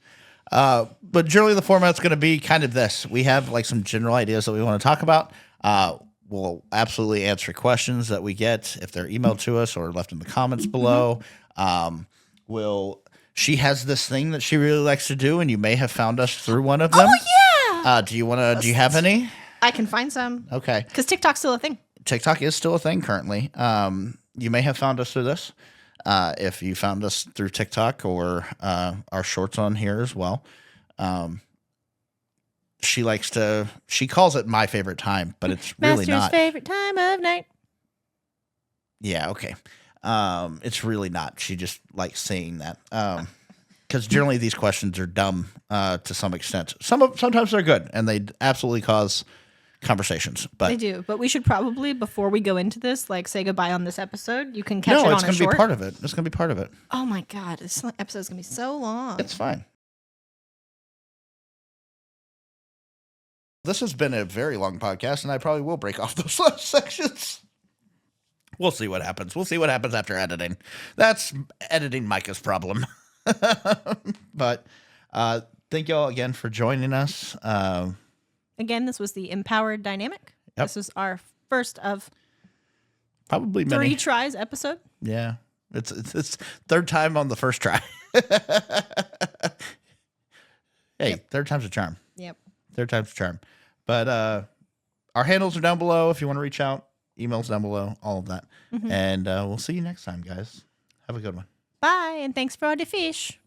But generally the format's going to be kind of this. We have like some general ideas that we want to talk about. We'll absolutely answer questions that we get if they're emailed to us or left in the comments below. She has this thing that she really likes to do, and you may have found us through one of them. Oh, yeah. Do you have any? I can find some. Okay. Because TikTok's still a thing. TikTok is still a thing currently. You may have found us through this. If you found us through TikTok or our shorts on here as well. She calls it my favorite time, but it's really Master's not. favorite time of night. Yeah, okay. It's really not. She just likes saying that. Because generally these questions are dumb to some extent. Sometimes they're good, and they absolutely cause conversations. But They do. But we should probably, before we go into this, like say goodbye on this episode. You can catch it no, on it's a going to be short. part of it. It's going to be part of it. Oh my God. This episode's going to be so long. It's fine. This has been a very long podcast, and I probably will break off those last sections. We'll see what happens. We'll see what happens after editing. That's editing Micah's problem. But thank you all again for joining us. Again, this was the Empowered Dynamic. Yep. This is our first of Probably 3 many. tries episode. Yeah. It's third time on the first try. Hey, third time's a charm. Yep. Third time's a charm. But our handles are down below if you want to reach out. Emails down below, all of that. And we'll see you next time, guys. Have a good one. Bye, and thanks for all the fish.